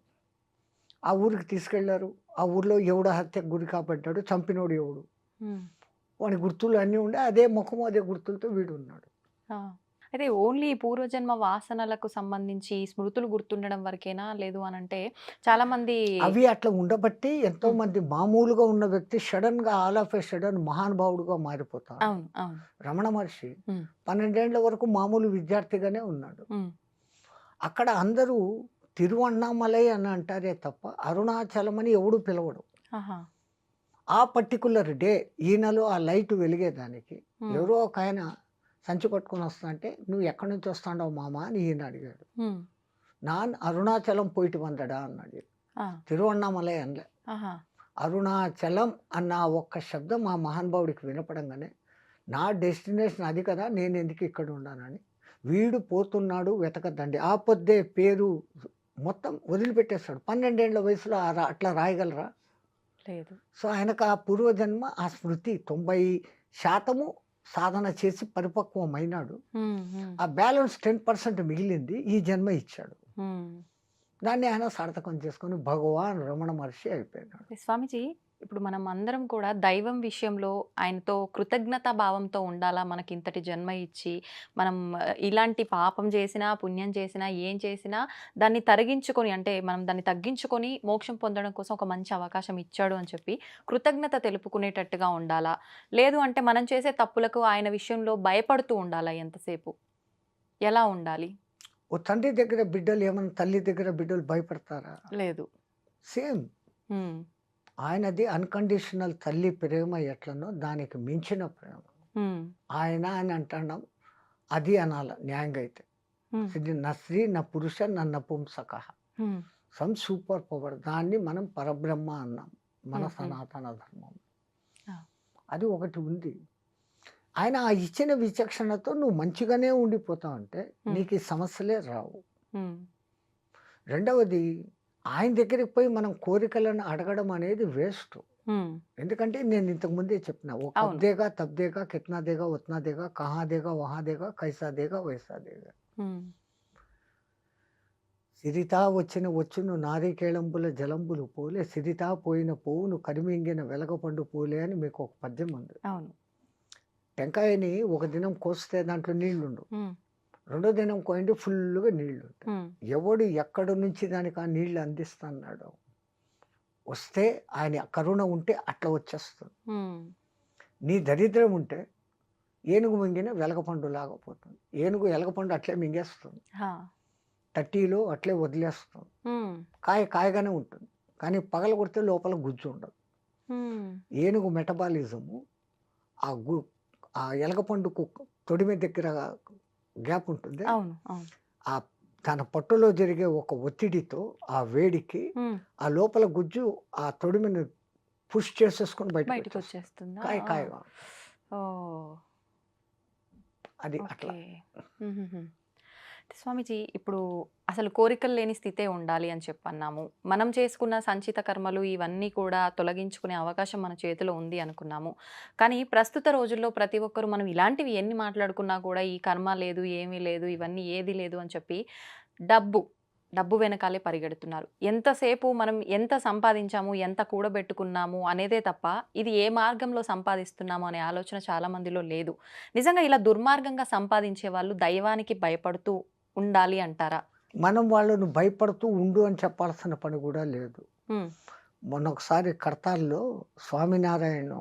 ఆ ఊరికి తీసుకెళ్లారు. ఆ ఊర్లో ఎవడు హత్యకు గురి కాబడ్డాడు, చంపినోడు ఎవడు? హ్మ్. వాని గుర్తులు అన్నీ ఉండే అదే ముఖము, అదే గుర్తులతో వీడున్నాడు. ఆ! అయితే ఓన్లీ పూర్వజన్మ వాసనలకు సంబంధించి స్మృతులు గుర్తుండడం వరకేనా? లేదు అనంటే చాలామంది అవి అట్లా ఉండబట్టి హ్మ్. ఎంతోమంది మామూలుగా ఉన్న వ్యక్తి సడెన్‌గా ఆల్ ఆఫ్ ఎ సడెన్ మహానుభావుడుగా మారిపోతాడు. అవును. అవును. రమణ మహర్షి హ్మ్. 12 ఏండ్ల వరకు మామూలు విద్యార్థిగానే ఉన్నాడు. హ్మ్. అక్కడ అందరూ తిరువన్నామలై అని అంటారే తప్ప అరుణాచలం అని ఎవడు పిలవడు. ఆహా! ఆ పర్టిక్యులర్ డే ఈయనలో ఆ లైట్ వెలిగేదానికి హ్మ్. ఎవరో ఒకాయన సంచి పట్టుకొని వస్తాంటే, "నువ్వు ఎక్కడి నుంచి వస్తాండావు మామ" అని ఈయన అడిగాడు. హ్మ్. "నాన్ అరుణాచలం పోయిటి వందడా" అన్నాడు. ఆ! తిరువన్నామలై అనలే. ఆహా! అరుణాచలం అన్న ఆ ఒక్క శబ్దం ఆ మహానుభావుడికి వినపడంగానే, నా డెస్టినేషన్ అది కదా! నేనెందుకు ఇక్కడ ఉండానని, వీడు పోతున్నాడు వెతకద్దండి. ఆ పొద్దే పేరు మొత్తం వదిలిపెట్టేస్తాడు. 12 ఏండ్ల వయసులో అట్లా రాయగలరా? లేదు. సో, ఆయనకు ఆ పూర్వజన్మ ఆ స్మృతి 90% సాధన చేసి పరిపక్వమైనాడు. హ్మ్. హ్మ్. ఆ బ్యాలెన్స్ 10% మిగిలింది ఈ జన్మ ఇచ్చాడు. హ్మ్. దాన్ని ఆయన సార్థకం చేసుకొని భగవాన్ రమణ మహర్షి అయిపోయినాడు. స్వామీజీ, ఇప్పుడు మనం అందరం కూడా దైవం విషయంలో ఆయనతో కృతజ్ఞతా భావంతో ఉండాలా? మనకింతటి జన్మ ఇచ్చి, మనం ఇలాంటి పాపం చేసినా, పుణ్యం చేసినా, ఏం చేసినా దాన్ని తరిగించుకొని అంటే మనం దాన్ని తగ్గించుకొని మోక్షం పొందడం కోసం ఒక మంచి అవకాశం ఇచ్చాడు అని చెప్పి కృతజ్ఞత తెలుపుకునేటట్టుగా ఉండాలా? లేదు అంటే మనం చేసే తప్పులకు ఆయన విషయంలో భయపడుతూ ఉండాలా ఎంతసేపు? ఎలా ఉండాలి? ఓ తండ్రి దగ్గర బిడ్డలు ఏమన్నా తల్లి దగ్గర బిడ్డలు భయపడతారా? లేదు. సేమ్. హ్మ్. ఆయనది అన్‌కండిషనల్ తల్లి ప్రేమ ఎట్లనో దానికి మించిన ప్రేమ. హ్మ్. ఆయన అని అంటాండం అది అనాల న్యాయంగా అయితే. హ్మ్. నా స్త్రీ, నా పురుష, నా నపుంసకః. హ్మ్. Some super power. దాన్ని మనం పరబ్రహ్మ అన్నాం. మన హ్మ్. హ్మ్. సనాతన ధర్మం. ఆ! అది ఒకటి ఉంది. ఆయన ఆ ఇచ్చిన విచక్షణతో నువ్వు మంచిగానే ఉండిపోతావంటే హ్మ్. నీకు ఈ సమస్యలే రావు. హ్మ్. రెండవది ఆయన దగ్గరికి పోయి మనం కోరికలను అడగడం అనేది వేస్ట్. హ్మ్. ఎందుకంటే నేను ఇంతకు ముందే చెప్పిన. "ఓ కబ్ అవును. దేగా, తబ్ దేగా, కిత్నా దేగా, ఉత్నా దేగా, కహా దేగా, వహా దేగా, కైసా దేగా, వైసా దేగా." హ్మ్. సిరితా వచ్చిన వచ్చును నారికేళంబుల జలంబులు పోలే సిరితా పోయిన పోవును కరిమింగిన వెలగపండు పూలే అని మీకు ఒక పద్యం ఉంది. అవును. టెంకాయని ఒక దినం కోస్తే దాంట్లో నీళ్లుండవు. హ్మ్. రెండో దినం కోయండి ఫుల్‌గా నీళ్లుంటాయి. హ్మ్. ఎవడు ఎక్కడి నుంచి దానికి ఆ నీళ్లు అందిస్తన్నాడో, వస్తే ఆయన కరుణ ఉంటే అట్లా వచ్చేస్తుంది. హ్మ్. నీ దరిద్రం ఉంటే ఏనుగు మింగిన వెలగపండులాగా పోతుంది. ఏనుగు ఎలగపండు అట్లే మింగేస్తుంది. ఆ! 30లో అట్లే వదిలేస్తుంది. హ్మ్. కాయగానే ఉంటుంది. కానీ పగలగొడితే లోపల గుజ్జు ఉండదు. హ్మ్. ఏనుగు మెటబాలిజము ఆ గు ఆ ఎలగపండుకు తొడిమె దగ్గర గ్యాప్ ఉంటుంది. అవును. అవును. ఆ తన పొట్టలో జరిగే ఒక ఒత్తిడితో, ఆ వేడికి హ్మ్. ఆ లోపల గుజ్జు ఆ తొడిమెని పుష్ చేసేసుకొని బయటకొచ్చేస్తుంది. బయటికొచ్చేస్తుందా? ఆ! కాయగా. ఓహ్! అది అట్లా. ఓకే. హుహుహు. స్వామీజీ ఇప్పుడు అసలు కోరికలు లేని స్థితే ఉండాలి అని చెప్పన్నాము. మనం చేసుకున్న సంచిత కర్మలు ఇవన్నీ కూడా తొలగించుకునే అవకాశం మన చేతిలో ఉంది అనుకున్నాము. కానీ ప్రస్తుత రోజుల్లో ప్రతి ఒక్కరు మనం ఇలాంటివి ఎన్ని మాట్లాడుకున్నా కూడా ఈ కర్మ లేదు, ఏమీ లేదు, ఇవన్నీ ఏది లేదు అని చెప్పి డబ్బు, డబ్బు వెనకాలే పరిగెడుతున్నారు. ఎంతసేపు మనం ఎంత సంపాదించాము, ఎంత కూడబెట్టుకున్నాము అనేదే తప్ప ఇది ఏ మార్గంలో సంపాదిస్తున్నాము అనే ఆలోచన చాలా మందిలో లేదు. నిజంగా ఇలా దుర్మార్గంగా సంపాదించే వాళ్ళు దైవానికి భయపడుతూ ఉండాలి అంటారా? మనం వాళ్ళను భయపడుతూ ఉండు అని చెప్పాల్సిన పని కూడా లేదు. హ్మ్. మొన్న ఒకసారి కడతాల్లో స్వామినారాయణ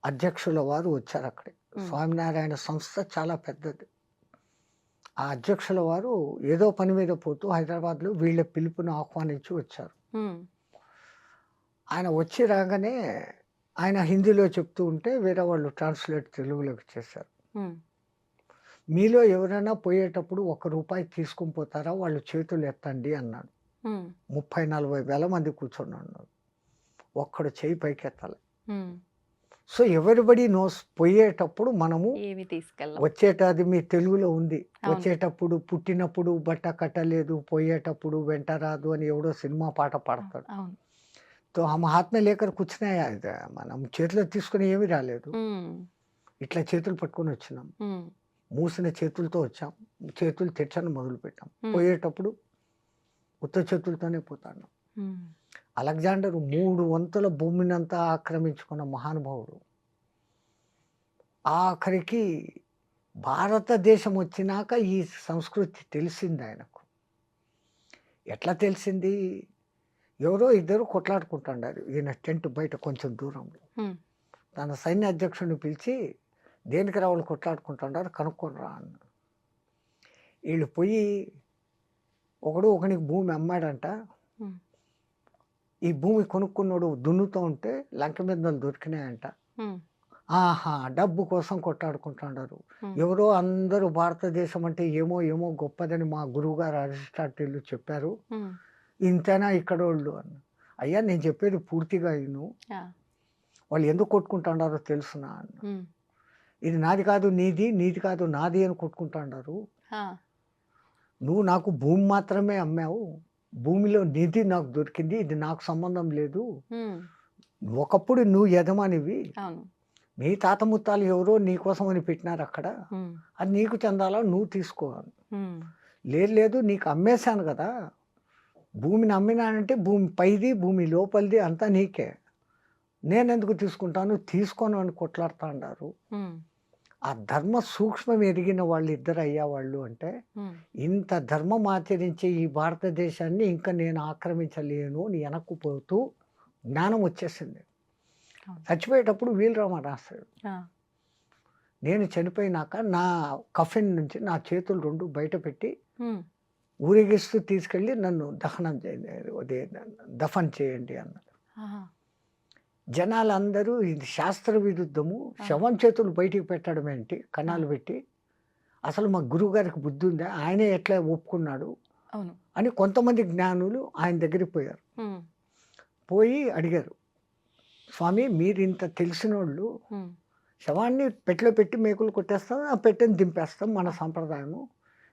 అధ్యక్షుల వారు వచ్చారు అక్కడికి. హ్మ్. స్వామినారాయణ సంస్థ చాలా పెద్దది. ఆ అధ్యక్షుల వారు ఏదో పని మీద పోతూ హైదరాబాద్‌లో వీళ్ళ పిలుపుని ఆహ్వానించి వచ్చారు. హ్మ్. ఆయన వచ్చి రాగానే ఆయన హిందీలో చెప్తూ ఉంటే వేరే వాళ్ళు ట్రాన్స్‌లేట్ తెలుగులోకి చేశారు. హ్మ్. మీలో ఎవరైనా పోయేటప్పుడు ₹1 తీసుకొని పోతారా? వాళ్ళు చేతులు ఎత్తండి అన్నాడు. హ్మ్. 30, 40 వేల మంది కూర్చొనున్నారు. ఒక్కడు చెయ్యి పైకెత్తలే. హ్మ్. సో, ఎవరీబడీ నోస్ పోయేటప్పుడు మనము ఏవి తీసుకెళ్ళం. అది మీ తెలుగులో ఉంది. అవును. వచ్చేటప్పుడు పుట్టినప్పుడు బట్ట కట్టలేదు, పోయేటప్పుడు వెంట రాదు అని ఎవడో సినిమా పాట పాడతాడు. అవును. तो हम हाथ में लेकर कुछ नहीं आए थे. మనం చేతిలో తీసుకొని ఏమీ రాలేదు. హ్మ్. ఇట్లా చేతులు పట్టుకొని వచ్చినాం. హ్మ్. మూసిన చేతులతో వచ్చాం. చేతులు తెచ్చడం మొదలుపెట్టాం. హ్మ్. పోయేటప్పుడు ఉత్త చేతులతోనే పోతాను. హ్మ్. అలెగ్జాండర్ 3 వంతుల భూమినంతా ఆక్రమించుకున్న మహానుభావుడు. ఆఖరికి భారతదేశం వచ్చినాక ఈ సంస్కృతి తెలిసింది ఆయనకు. ఎట్లా తెలిసింది? ఎవరో ఇద్దరు కొట్లాడుకుంటున్నారు. ఈయన టెంట్ బయట కొంచెం దూరంలో. హ్మ్. తన సైన్య అధ్యక్షుడిని పిలిచి, దేనికి రా వాళ్ళు కొట్లాడుకుంటున్నారు కనుక్కోనిరా అన్నాడు. వీళ్ళు పోయి ఒకనికి భూమి అమ్మాడంట. హ్మ్. ఈ భూమి కొనుక్కున్నోడు దున్నుతూ ఉంటే లంక బిందెలు దొరికినాయంట. హ్మ్. ఆహా! డబ్బు కోసం కొట్లాడుకుంటున్నారు. హ్మ్. ఎవరో అందరూ భారతదేశం అంటే ఏమో ఏమో గొప్పదని మా గురువుగారు అరిస్టాటిల్ చెప్పారు. హ్మ్. ఇంతేనా ఇక్కడోళ్ళు అన్న. అయ్యా నేను చెప్పేది పూర్తిగా ఇను. ఆ! వాళ్ళు ఎందుకు కొట్టుకుంటున్నారో తెలుసునా అన్న. హ్మ్. ఇది నాది కాదు నీది, నీది కాదు నాది అని కొట్టుకుంటున్నారు. ఆ! నువ్వు నాకు భూమి మాత్రమే అమ్మావు. భూమిలో నిధి నాకు దొరికింది. ఇది నాకు సంబంధం లేదు. హ్మ్. ఒకప్పుడు నువ్వు యజమానివి. అవును. మీ తాత ముత్తాలు ఎవరో నీకోసమని పెట్టినారక్కడ. హ్మ్. అది నీకు చెందాలా నువ్వు తీసుకో అని. హ్మ్. లేదు లేదు నీకు అమ్మేశాను గదా! భూమిని అమ్మినానంటే భూమి పైది, భూమి లోపలిది అంతా నీకే. నేనెందుకు తీసుకుంటాను? తీసుకోను అని కొట్లాడుతాండారు. హ్మ్. ఆ ధర్మ సూక్ష్మం ఎరిగిన వాళ్ళిద్దరయ్యా వాళ్ళు అంటే, హ్మ్. ఇంత ధర్మం ఆచరించే ఈ భారతదేశాన్ని ఇంక నేను ఆక్రమించలేను అని వెనక్కు పోతూ జ్ఞానం వచ్చేసింది. అవును. చచ్చిపోయేటప్పుడు వీలరామ రాస్తాడు. ఆ! నేను చనిపోయినాక నా కఫిన్ నుంచి నా చేతులు 2 బయట పెట్టి హ్మ్. ఊరేగిస్తూ తీసుకెళ్ళి నన్ను దహనం చేయండి అదే దఫన్ చేయండి అన్నాడు. ఆహా! జనాలందరూ ఇది శాస్త్ర విరుద్ధము. ఆ! శవం చేతులు బయటికి పెట్టడం ఏంటి? ఆ! కణాలు పెట్టి. అసలు మా గురువుగారికి బుద్ధి ఉందా? ఆయనే ఎట్లా ఒప్పుకున్నాడు? అవును. అని కొంతమంది జ్ఞానులు ఆయన దగ్గరికి పోయారు. హ్మ్. పోయి అడిగారు. స్వామి మీరింత తెలిసినోళ్ళు హ్మ్. శవాన్ని పెట్టెలో పెట్టి మేకులు కొట్టేస్తాం. ఆ పెట్టెని దింపేస్తాం మన ఆ! సంప్రదాయము.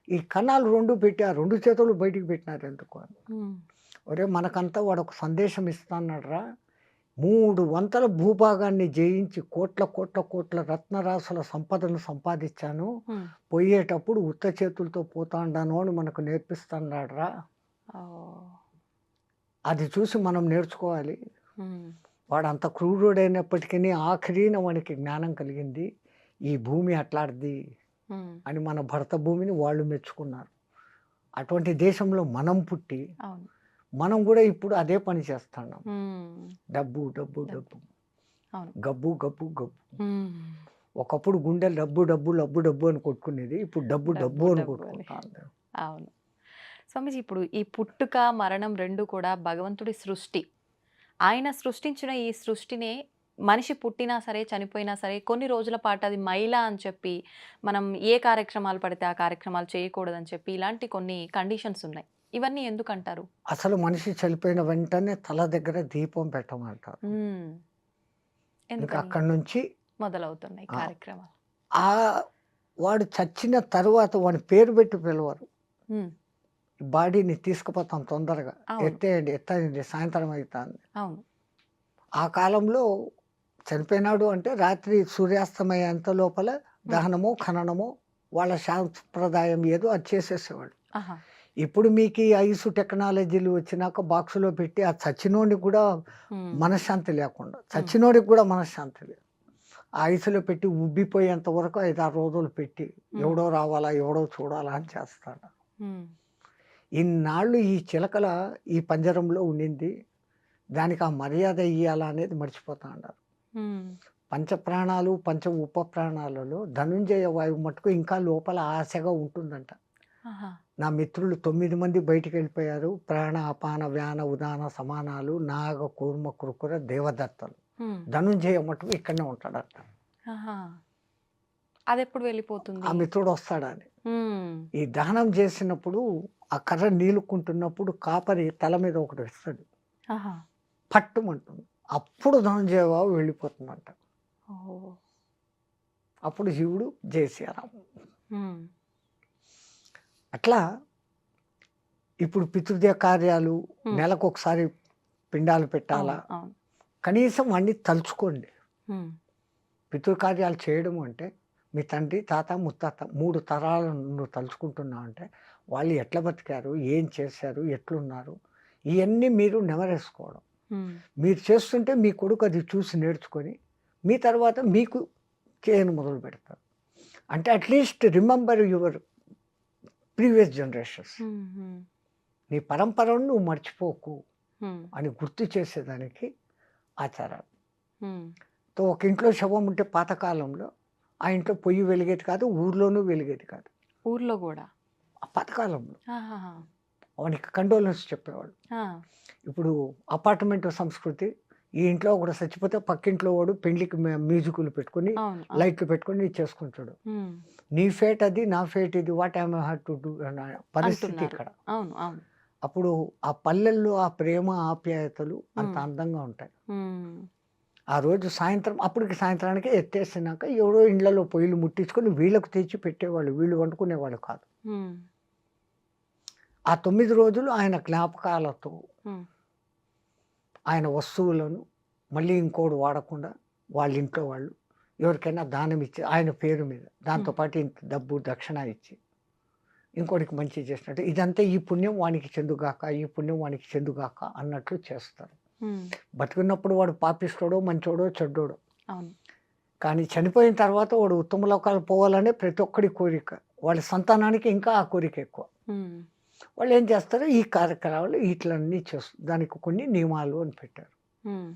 ఈ కణాలు 2 పెట్టి ఆ 2 చేతులు బయటికి పెట్టినారు ఎందుకు అని. హ్మ్. ఒరేయ్! మనకంతా వాడొక సందేశం ఇస్తాన్నాడురా. 3 వంతుల భూభాగాన్ని జయించి కోట్ల, కోట్ల, కోట్ల రత్నరాసుల సంపదను సంపాదించాను. హ్మ్. పోయేటప్పుడు ఉత్త చేతులతో పోతాండాను అని మనకు నేర్పిస్తున్నాడురా. ఓహ్! అది చూసి మనం నేర్చుకోవాలి. హ్మ్. వాడంత క్రూరుడైనప్పటికీ ఆఖరిన వానికి జ్ఞానం కలిగింది. ఈ భూమి అట్లాడిది హ్మ్. అని మన భరత భూమిని వాళ్ళు మెచ్చుకున్నారు. అటువంటి దేశంలో మనం పుట్టి, అవును. మనం గూడా ఇప్పుడు అదే పని చేస్తున్నాం. హ్మ్. డబ్బు, డబ్బు, డబ్బు. డబ్బు. అవును. గబ్బు, గబ్బు, గబ్బు. హ్మ్. ఒకప్పుడు గుండెలు డబ్బు, డబ్బు, డబ్బు, డబ్బు అని కొట్టుకునేది. ఇప్పుడు డబ్బు, డబ్బు, డబ్బు అని డబ్బు అని. కొట్టుకుంటాంది. అవును. స్వామీజీ ఇప్పుడు ఈ పుట్టుక, మరణం 2 కూడా భగవంతుడి సృష్టి. ఆయన సృష్టించిన ఈ సృష్టినే మనిషి పుట్టినా సరే, చనిపోయినా సరే కొన్ని రోజుల పాటు అది మైల అని చెప్పి, మనం ఏ కార్యక్రమాలు పడితే ఆ కార్యక్రమాలు చేయకూడదని చెప్పి ఇలాంటి కొన్ని కండిషన్స్ ఉన్నాయి. ఇవన్నీ ఎందుకంటారు? అసలు మనిషి చనిపోయిన వెంటనే తల దగ్గర దీపం పెట్టమంటారు. హ్మ్. ఇంకా ఎందుకని? అక్కడి నుంచి మొదలవుతున్నాయి ఆ! కార్యక్రమాలు. ఆ వాడు చచ్చిన తర్వాత వాడి పేరు పెట్టి పిలవరు. హ్మ్. బాడీని తీసుకుపోతాం తొందరగా. అవును. ఎత్తేయండి, ఎత్తేయండి సాయంత్రం అయితాంది. అవును. ఆ కాలంలో చనిపోయినాడు అంటే రాత్రి సూర్యాస్తమయ్యేంత లోపల హ్మ్. దహనమో, ఖననమో వాళ్ళ సాంప్రదాయం ఏదో అది చేసేసేవాళ్ళు. ఆహా! ఇప్పుడు మీకు ఈ ఐసు టెక్నాలజీలు వచ్చినాక బాక్స్‌లో పెట్టి ఆ చచ్చినోడికి కూడా హ్మ్. మనశ్శాంతి లేకుండా, హ్మ్. చచ్చినోడికి కూడా మనశ్శాంతి లేదు. ఆ ఐస్‌లో పెట్టి ఉబ్బిపోయేంత వరకు 5, 6 రోజులు పెట్టి హ్మ్. ఎవడో రావాలా, ఎవడో చూడాలా అని చేస్తాడు. హ్మ్. ఇన్నాళ్ళు ఈ చిలకల ఈ పంజరంలో ఉండింది. దానికి ఆ మర్యాద ఇయ్యాలా అనేది మర్చిపోతా ఉండారు. హ్మ్. పంచప్రాణాలు, పంచ ఉపప్రాణాలలో ధనుంజయ వాయువు మట్టుకు ఇంకా లోపల ఆశగా ఉంటుందంట. ఆహా! నా మిత్రులు 9 మంది బయటికెళ్ళిపోయారు. ప్రాణ, అపాన, వ్యాన, ఉదాన సమానాలు, నాగ, కూర్మ, కృకుర, దేవదత్తలు. హ్మ్. ధనుంజయ మట్టుకు ఇక్కడనే ఉంటాడంట. ఆహా! అదెప్పుడు ఆ వెళ్ళిపోతుంది? మిత్రుడు వస్తాడని. హ్మ్. ఈ దహనం చేసినప్పుడు ఆ కర్ర నీలుక్కుంటున్నప్పుడు కాపరి తల మీద ఒకటి వేస్తాడు. ఆహా! పట్టుమంటుంది. అప్పుడు ధనంజయ బాబు వెళ్ళిపోతుందంట. ఓహ్! అప్పుడు శివుడు జై శ్రీరామ్. హ్మ్. అట్లా ఇప్పుడు పితృదేవ కార్యాలు హ్మ్. నెలకొకసారి పిండాలు పెట్టాలా? అవును. అవును. కనీసం వాడిని తలుచుకోండి. హ్మ్. పితృకార్యాలు చేయడం అంటే మీ తండ్రి, తాత, ముత్తాత 3 తరాలను నువ్వు తలుచుకుంటున్నావు అంటే వాళ్ళు ఎట్లా బతికారు? ఏం చేశారు? ఎట్లున్నారు? ఇయన్నీ మీరు నెమరేసుకోవడం. హ్మ్. మీరు చేస్తుంటే మీ కొడుకు అది చూసి నేర్చుకొని మీ తర్వాత మీకు చేయను మొదలుపెడతారు. అంటే at least remember your previous generations. హ్మ్. హ్మ్. నీ పరంపరను నువ్వు మర్చిపోకు హ్మ్. అని గుర్తు చేసేదానికి ఆచారాలు. హ్మ్. ఒక ఇంట్లో శవం ఉంటే పాతకాలంలో ఆ ఇంట్లో పొయ్యి వెలిగేది కాదు. ఊర్లోనూ వెలిగేది కాదు. ఊర్లో గూడా. ఆ పాతకాలంలో ఆహాహా! వానికి కండోలెన్స్ చెప్పేవాళ్ళు. ఆ! ఇప్పుడు అపార్ట్మెంట్ సంస్కృతి. ఈ ఇంట్లో ఒకడు చచ్చిపోతే పక్కింట్లో వాడు పెళ్ళికి మ్యూజికులు పెట్టుకొని, అవును. అవును. లైట్లు పెట్టుకొని చేసుకుంటాడు. హ్మ్. నీ ఫేట్ అది, నా ఫేట్ ఇది. What I have to do అన్న పరిస్థితి అంటున్నారు. ఇక్కడ. అవును. అవును. అప్పుడు ఆ పల్లెల్లో ఆ ప్రేమ, ఆప్యాయతలు అంత హ్మ్. అందంగా ఉంటాయి. హ్మ్. ఆ రోజు సాయంత్రం అప్పటికి సాయంత్రానికి ఎత్తేసినాక ఎవడో ఇండ్లలో పొయ్యిలు ముట్టించుకొని వీళ్ళకు తెచ్చి పెట్టేవాళ్ళు. వీళ్ళు వండుకునేవాళ్ళు కాదు. హ్మ్. ఆ 9 రోజులు ఆయన జ్ఞాపకాలతో, హ్మ్. ఆయన వస్తువులను మళ్ళీ ఇంకోడు వాడకుండా వాళ్ళ ఇంట్లో వాళ్ళు ఎవరికైనా దానం ఇచ్చి ఆయన పేరు మీద దాంతో హ్మ్. పాటు ఇంత డబ్బు దక్షిణ ఇచ్చి ఇంకోడికి మంచి చేసినట్టు ఇదంతా ఈ పుణ్యం వానికి చెందుగాక, ఈ పుణ్యం వానికి చెందుగాక అన్నట్లు చేస్తారు. హ్మ్. బతికున్నప్పుడు వాడు పాపిస్తోడో, మంచోడో, చెడ్డోడో. అవును. కానీ చనిపోయిన తర్వాత వాడు ఉత్తమ లోకాలు పోవాలనే ప్రతి ఒక్కడి కోరిక. వాళ్ళ సంతానానికి ఇంకా ఆ కోరిక ఎక్కువ. హ్మ్. వాళ్ళు ఏం చేస్తారు ఈ కార్యక్రమాలు ఇట్లన్నీ చేస్తారు. దానికి కొన్ని నియమాలు అని పెట్టారు. హ్మ్.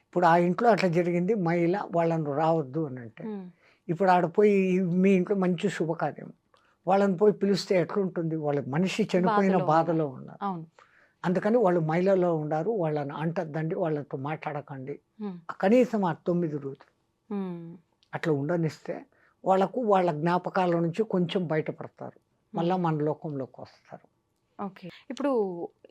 ఇప్పుడు ఆ ఇంట్లో అట్లా జరిగింది. మహిళ వాళ్ళని రావద్దు అనంటే, హ్మ్. ఇప్పుడు ఆడ పోయి మీ ఇంట్లో మంచి శుభకార్యం. వాళ్ళని పోయి పిలిస్తే ఎట్లుంటుంది? వాళ్ళ మనిషి చనిపోయిన బాధలో ఉన్నారు. బాధలో ఉన్నారు. అవును. అందుకని వాళ్ళు మహిళలో ఉండారు. వాళ్ళని అంటొద్దండి. వాళ్ళతో మాట్లాడకండి. హ్మ్. కనీసం ఆ 9 రోజులు హ్మ్. అట్లా ఉండనిస్తే వాళ్ళకు వాళ్ళ జ్ఞాపకాల నుంచి కొంచెం బయటపడతారు. హ్మ్. మళ్ళా మన లోకంలోకొస్తారు. ఓకే. ఇప్పుడు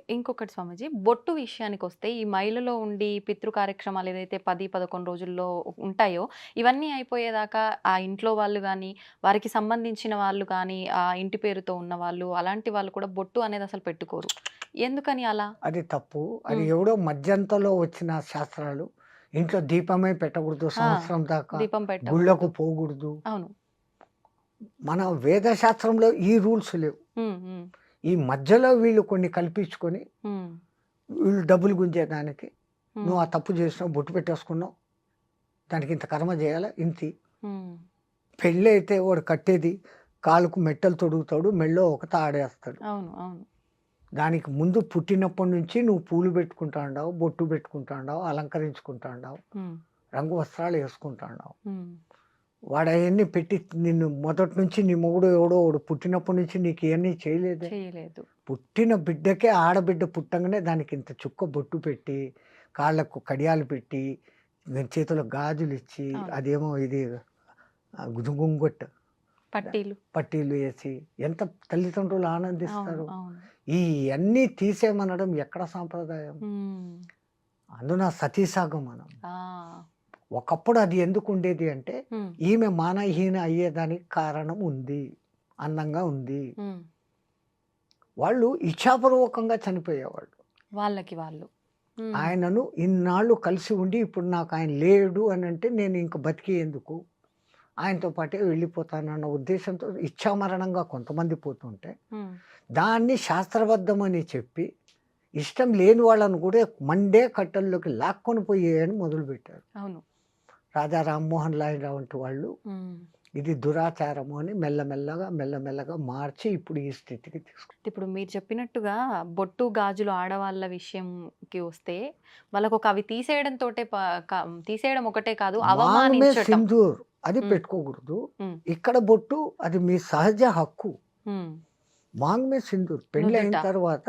ఇంకొకటి స్వామీజీ, బొట్టు విషయానికొస్తే ఈ మైలలో ఉండి పితృ కార్యక్రమాలు ఏదైతే 10, 11 రోజుల్లో ఉంటాయో, ఇవన్నీ అయిపోయేదాకా ఆ ఇంట్లో వాళ్ళు గాని, వారికి సంబంధించిన వాళ్ళు కానీ, ఆ ఇంటి పేరుతో ఉన్నవాళ్ళు, అలాంటి వాళ్ళు కూడా బొట్టు అనేది అసలు పెట్టుకోరు. ఎందుకని అలా? అది తప్పు. అది హ్మ్. ఎవడో మధ్యంతలో వచ్చిన శాస్త్రాలు. ఇంట్లో దీపమే పెట్టకూడదు ఆ! సంవత్సరం దాకా. దీపం గుళ్ళకు పెట్టకూడదు. పోకూడదు. అవును. మన వేద శాస్త్రంలో ఈ రూల్స్ లేవు. హ్మ్. హ్మ్. ఈ మధ్యలో వీళ్ళు కొన్ని కల్పించుకొని, హ్మ్. వీళ్ళు డబ్బులు గుంజేదానికి, నువ్వు హ్మ్. ఆ తప్పు చేసినావు, బొట్టు పెట్టేసుకున్నావు, దానికి ఇంత కర్మ చేయాలా? ఇంతి. హ్మ్. పెళ్ళైతే వాడు కట్టేది కాలుకు మెట్టలు తొడుగుతాడు, మెడలో ఒక తాడేస్తాడు. అవును. అవును. దానికి ముందు పుట్టినప్పటి నుంచి నువ్వు పూలు పెట్టుకుంటా ఉండావు, బొట్టు పెట్టుకుంటా ఉండావు, అలంకరించుకుంటా ఉండావు, హ్మ్. రంగు వస్త్రాలు వేసుకుంటా ఉండావు. హ్మ్. వాడు అయన్నీ పెట్టి నిన్ను మొదటి నుంచి నీ మొగుడు ఎవడో ఒకడు పుట్టినప్పటి నుంచి నీకు ఇయన్నీ చేయలేదే. చేయలేదు. పుట్టిన బిడ్డకే ఆడబిడ్డ పుట్టంగానే దానికి ఇంత చుక్క బొట్టు పెట్టి, కాళ్ళకు కడియాలు పెట్టి, చేతిలో గాజులిచ్చి, అవును. అదేమో ఇది గుంగొట్టు పట్టీలు. పట్టీలు ఏసి ఎంత తల్లిదండ్రులు అవును. ఆనందిస్తారు. అవును. ఇయన్నీ తీసేయమనడం ఎక్కడ సాంప్రదాయం? హ్మ్. అందున సతీసాగమనం. ఆ! ఒకప్పుడు అది ఎందుకు ఉండేది అంటే హ్మ్. ఈమె మానహీన అయ్యేదానికి కారణం ఉంది, అందంగా ఉంది. హ్మ్. వాళ్ళు ఇచ్ఛాపూర్వకంగా చనిపోయేవాళ్ళు. వాళ్ళకి వాళ్ళు. హ్మ్. ఆయనను ఇన్నాళ్ళు కలిసి ఉండి ఇప్పుడు నాకు ఆయన లేడు అని అంటే నేను ఇంక బతికి ఎందుకు, ఆయనతో పాటే వెళ్ళిపోతానన్న ఉద్దేశంతో ఇచ్ఛామరణంగా కొంతమంది పోతుంటే హ్మ్. దాన్ని శాస్త్రబద్ధమని చెప్పి ఇష్టం లేని వాళ్ళను కూడా మండే కట్టల్లోకి లాక్కొని పోయేయని మొదలుపెట్టారు. అవును. రాజా రామ్మోహన్ రాయ్ వంటి వాళ్ళు హ్మ్. ఇది దురాచారము అని మెల్లమెల్లగా మార్చి ఇప్పుడు ఈ స్థితికి తీసుకు ఇప్పుడు మీరు చెప్పినట్టుగా బొట్టు, గాజులు ఆడవాళ్ళ విషయంకి వస్తే వాళ్ళకొక అవి తీసేయడంతోటే తీసేయడం ఒకటే కాదు మాంగ్ మే అవమానించటం. సింధూర్ అది హ్మ్. పెట్టుకోకూడదు. హ్మ్. ఇక్కడ బొట్టు అది మీ సహజ హక్కు. హ్మ్. మాంగ్ మే సింధూర్ పెళ్లి అయిన నుదుట తర్వాత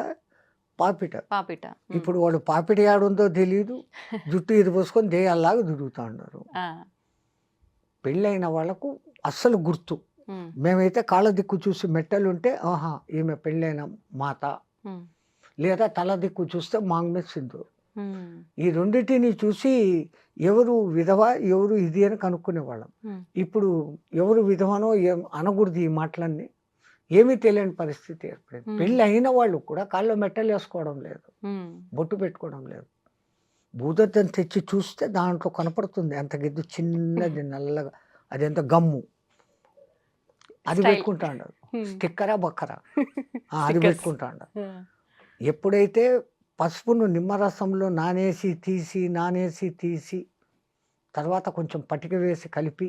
పాపిట. పాపిట. హ్మ్. ఇప్పుడు వాడు పాపిట యాడుందో తెలీదు. జుట్టు ఇది పోసుకొని దెయ్యాల్లాగా తిరుగుతా ఉన్నారు. ఆ! పెళ్ళైన వాళ్ళకు అస్సలు గుర్తు. హ్మ్. మేమైతే కాళ్ళ దిక్కు చూసి మెట్టెలుంటే ఆహా! ఈమె పెళ్ళైన మాత. హ్మ్. లేదా తల దిక్కు చూస్తే మాంగ్ మే సింధూర్. హ్మ్. ఈ రెండిటిని చూసి ఎవరు విధవ, ఎవరు ఇది అని కనుక్కునేవాళ్ళం. హ్మ్. ఇప్పుడు ఎవరు విధవనో అనకూడదు ఈ మాటలన్నీ. ఏమీ తెలియని పరిస్థితి ఏర్పడింది. హ్మ్. పెళ్ళి అయిన వాళ్ళు కూడా కాళ్ళలో మెట్టెలేసుకోవడం లేదు. హ్మ్. బొట్టు పెట్టుకోవడం లేదు. భూదద్దం తెచ్చి చూస్తే దాంట్లో కనపడుతుంది. అంత గిద్దు చిన్నది నల్లగా అదెంత గమ్ము. అది స్టైల్. పెట్టుకుంటాండారు. హ్మ్. స్టిక్కరా, బక్కరా అది స్టిక్కర్స్. పెట్టుకుంటాండారు. ఆ! ఎప్పుడైతే పసుపును నిమ్మరసంలో నానేసి తీసి తర్వాత కొంచెం పటిక వేసి కలిపి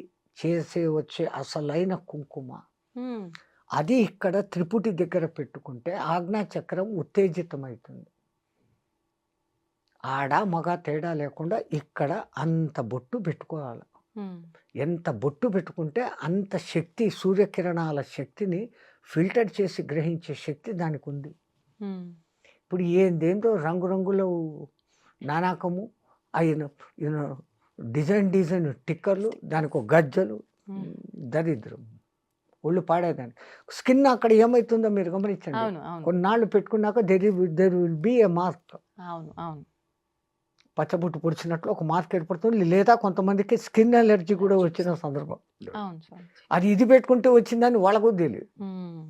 వచ్చే అసలైన కుంకుమ. హ్మ్. అది ఇక్కడ త్రిపుటి దగ్గర పెట్టుకుంటే ఆజ్ఞాచక్రం ఉత్తేజితమవుతుంది. ఆడ, మగ తేడా లేకుండా ఇక్కడ అంత బొట్టు పెట్టుకోవాలి. హ్మ్. ఎంత బొట్టు పెట్టుకుంటే అంత శక్తి, సూర్యకిరణాల శక్తిని ఫిల్టర్ చేసి గ్రహించే శక్తి దానికుంది. హ్మ్. ఇప్పుడు ఏందేందో రంగురంగుల నానాకము అయిన ఈయన డిజైన్ టిక్కర్లు, దానికో గజ్జలు, హ్మ్. దరిద్రం. ఒళ్ళు పాడేదానికి. స్కిన్ అక్కడ ఏమైతుందో మీరు గమనించండి. అవును. అవును. కొన్నాళ్ళు పెట్టుకున్నాక there will be a mark. అవును. అవును. పచ్చబొట్టు పొడిచినట్లు ఒక మార్క్ ఏర్పడుతుంది. లేదా కొంతమందికి స్కిన్ అలర్జీ కూడా వచ్చిన సందర్భం. అవును స్వామీజీ. అది ఇది పెట్టుకుంటే వచ్చిందని వాళ్ళకు తెలీదు. హ్మ్.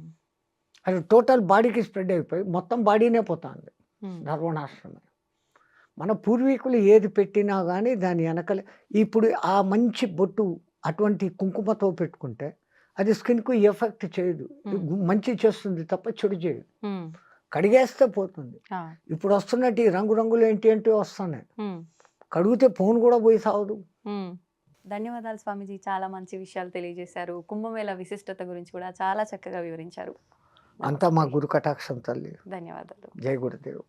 అది టోటల్ బాడీకి స్ప్రెడ్ అయిపోయి మొత్తం బాడీనే పోతుంది. హ్మ్. సర్వనాశనమే. మన పూర్వీకులు ఏది పెట్టినా గానీ దాని ఎనకలే ఇప్పుడు ఆ మంచి బొట్టు అటువంటి కుంకుమతో పెట్టుకుంటే అది స్కిన్‌కు ఎఫెక్ట్ చేయదు. హ్మ్. మంచి చేస్తుంది తప్ప చెడు చేయదు. హ్మ్. కడిగేస్తే పోతుంది. ఆ! ఇప్పుడు వస్తున్నట్టు ఈ రంగురంగులు ఏంటో వస్తున్నాయి. హ్మ్. కడిగితే ఫోను కూడా పోయి సావదు. హ్మ్. ధన్యవాదాలు స్వామీజీ. చాలా మంచి విషయాలు తెలియజేశారు. కుంభమేళ విశిష్టత గురించి కూడా చాలా చక్కగా వివరించారు. అంతా మా నమస్తే. గురు కటాక్షం తల్లి. ధన్యవాదాలు. జై గురుదేవ్.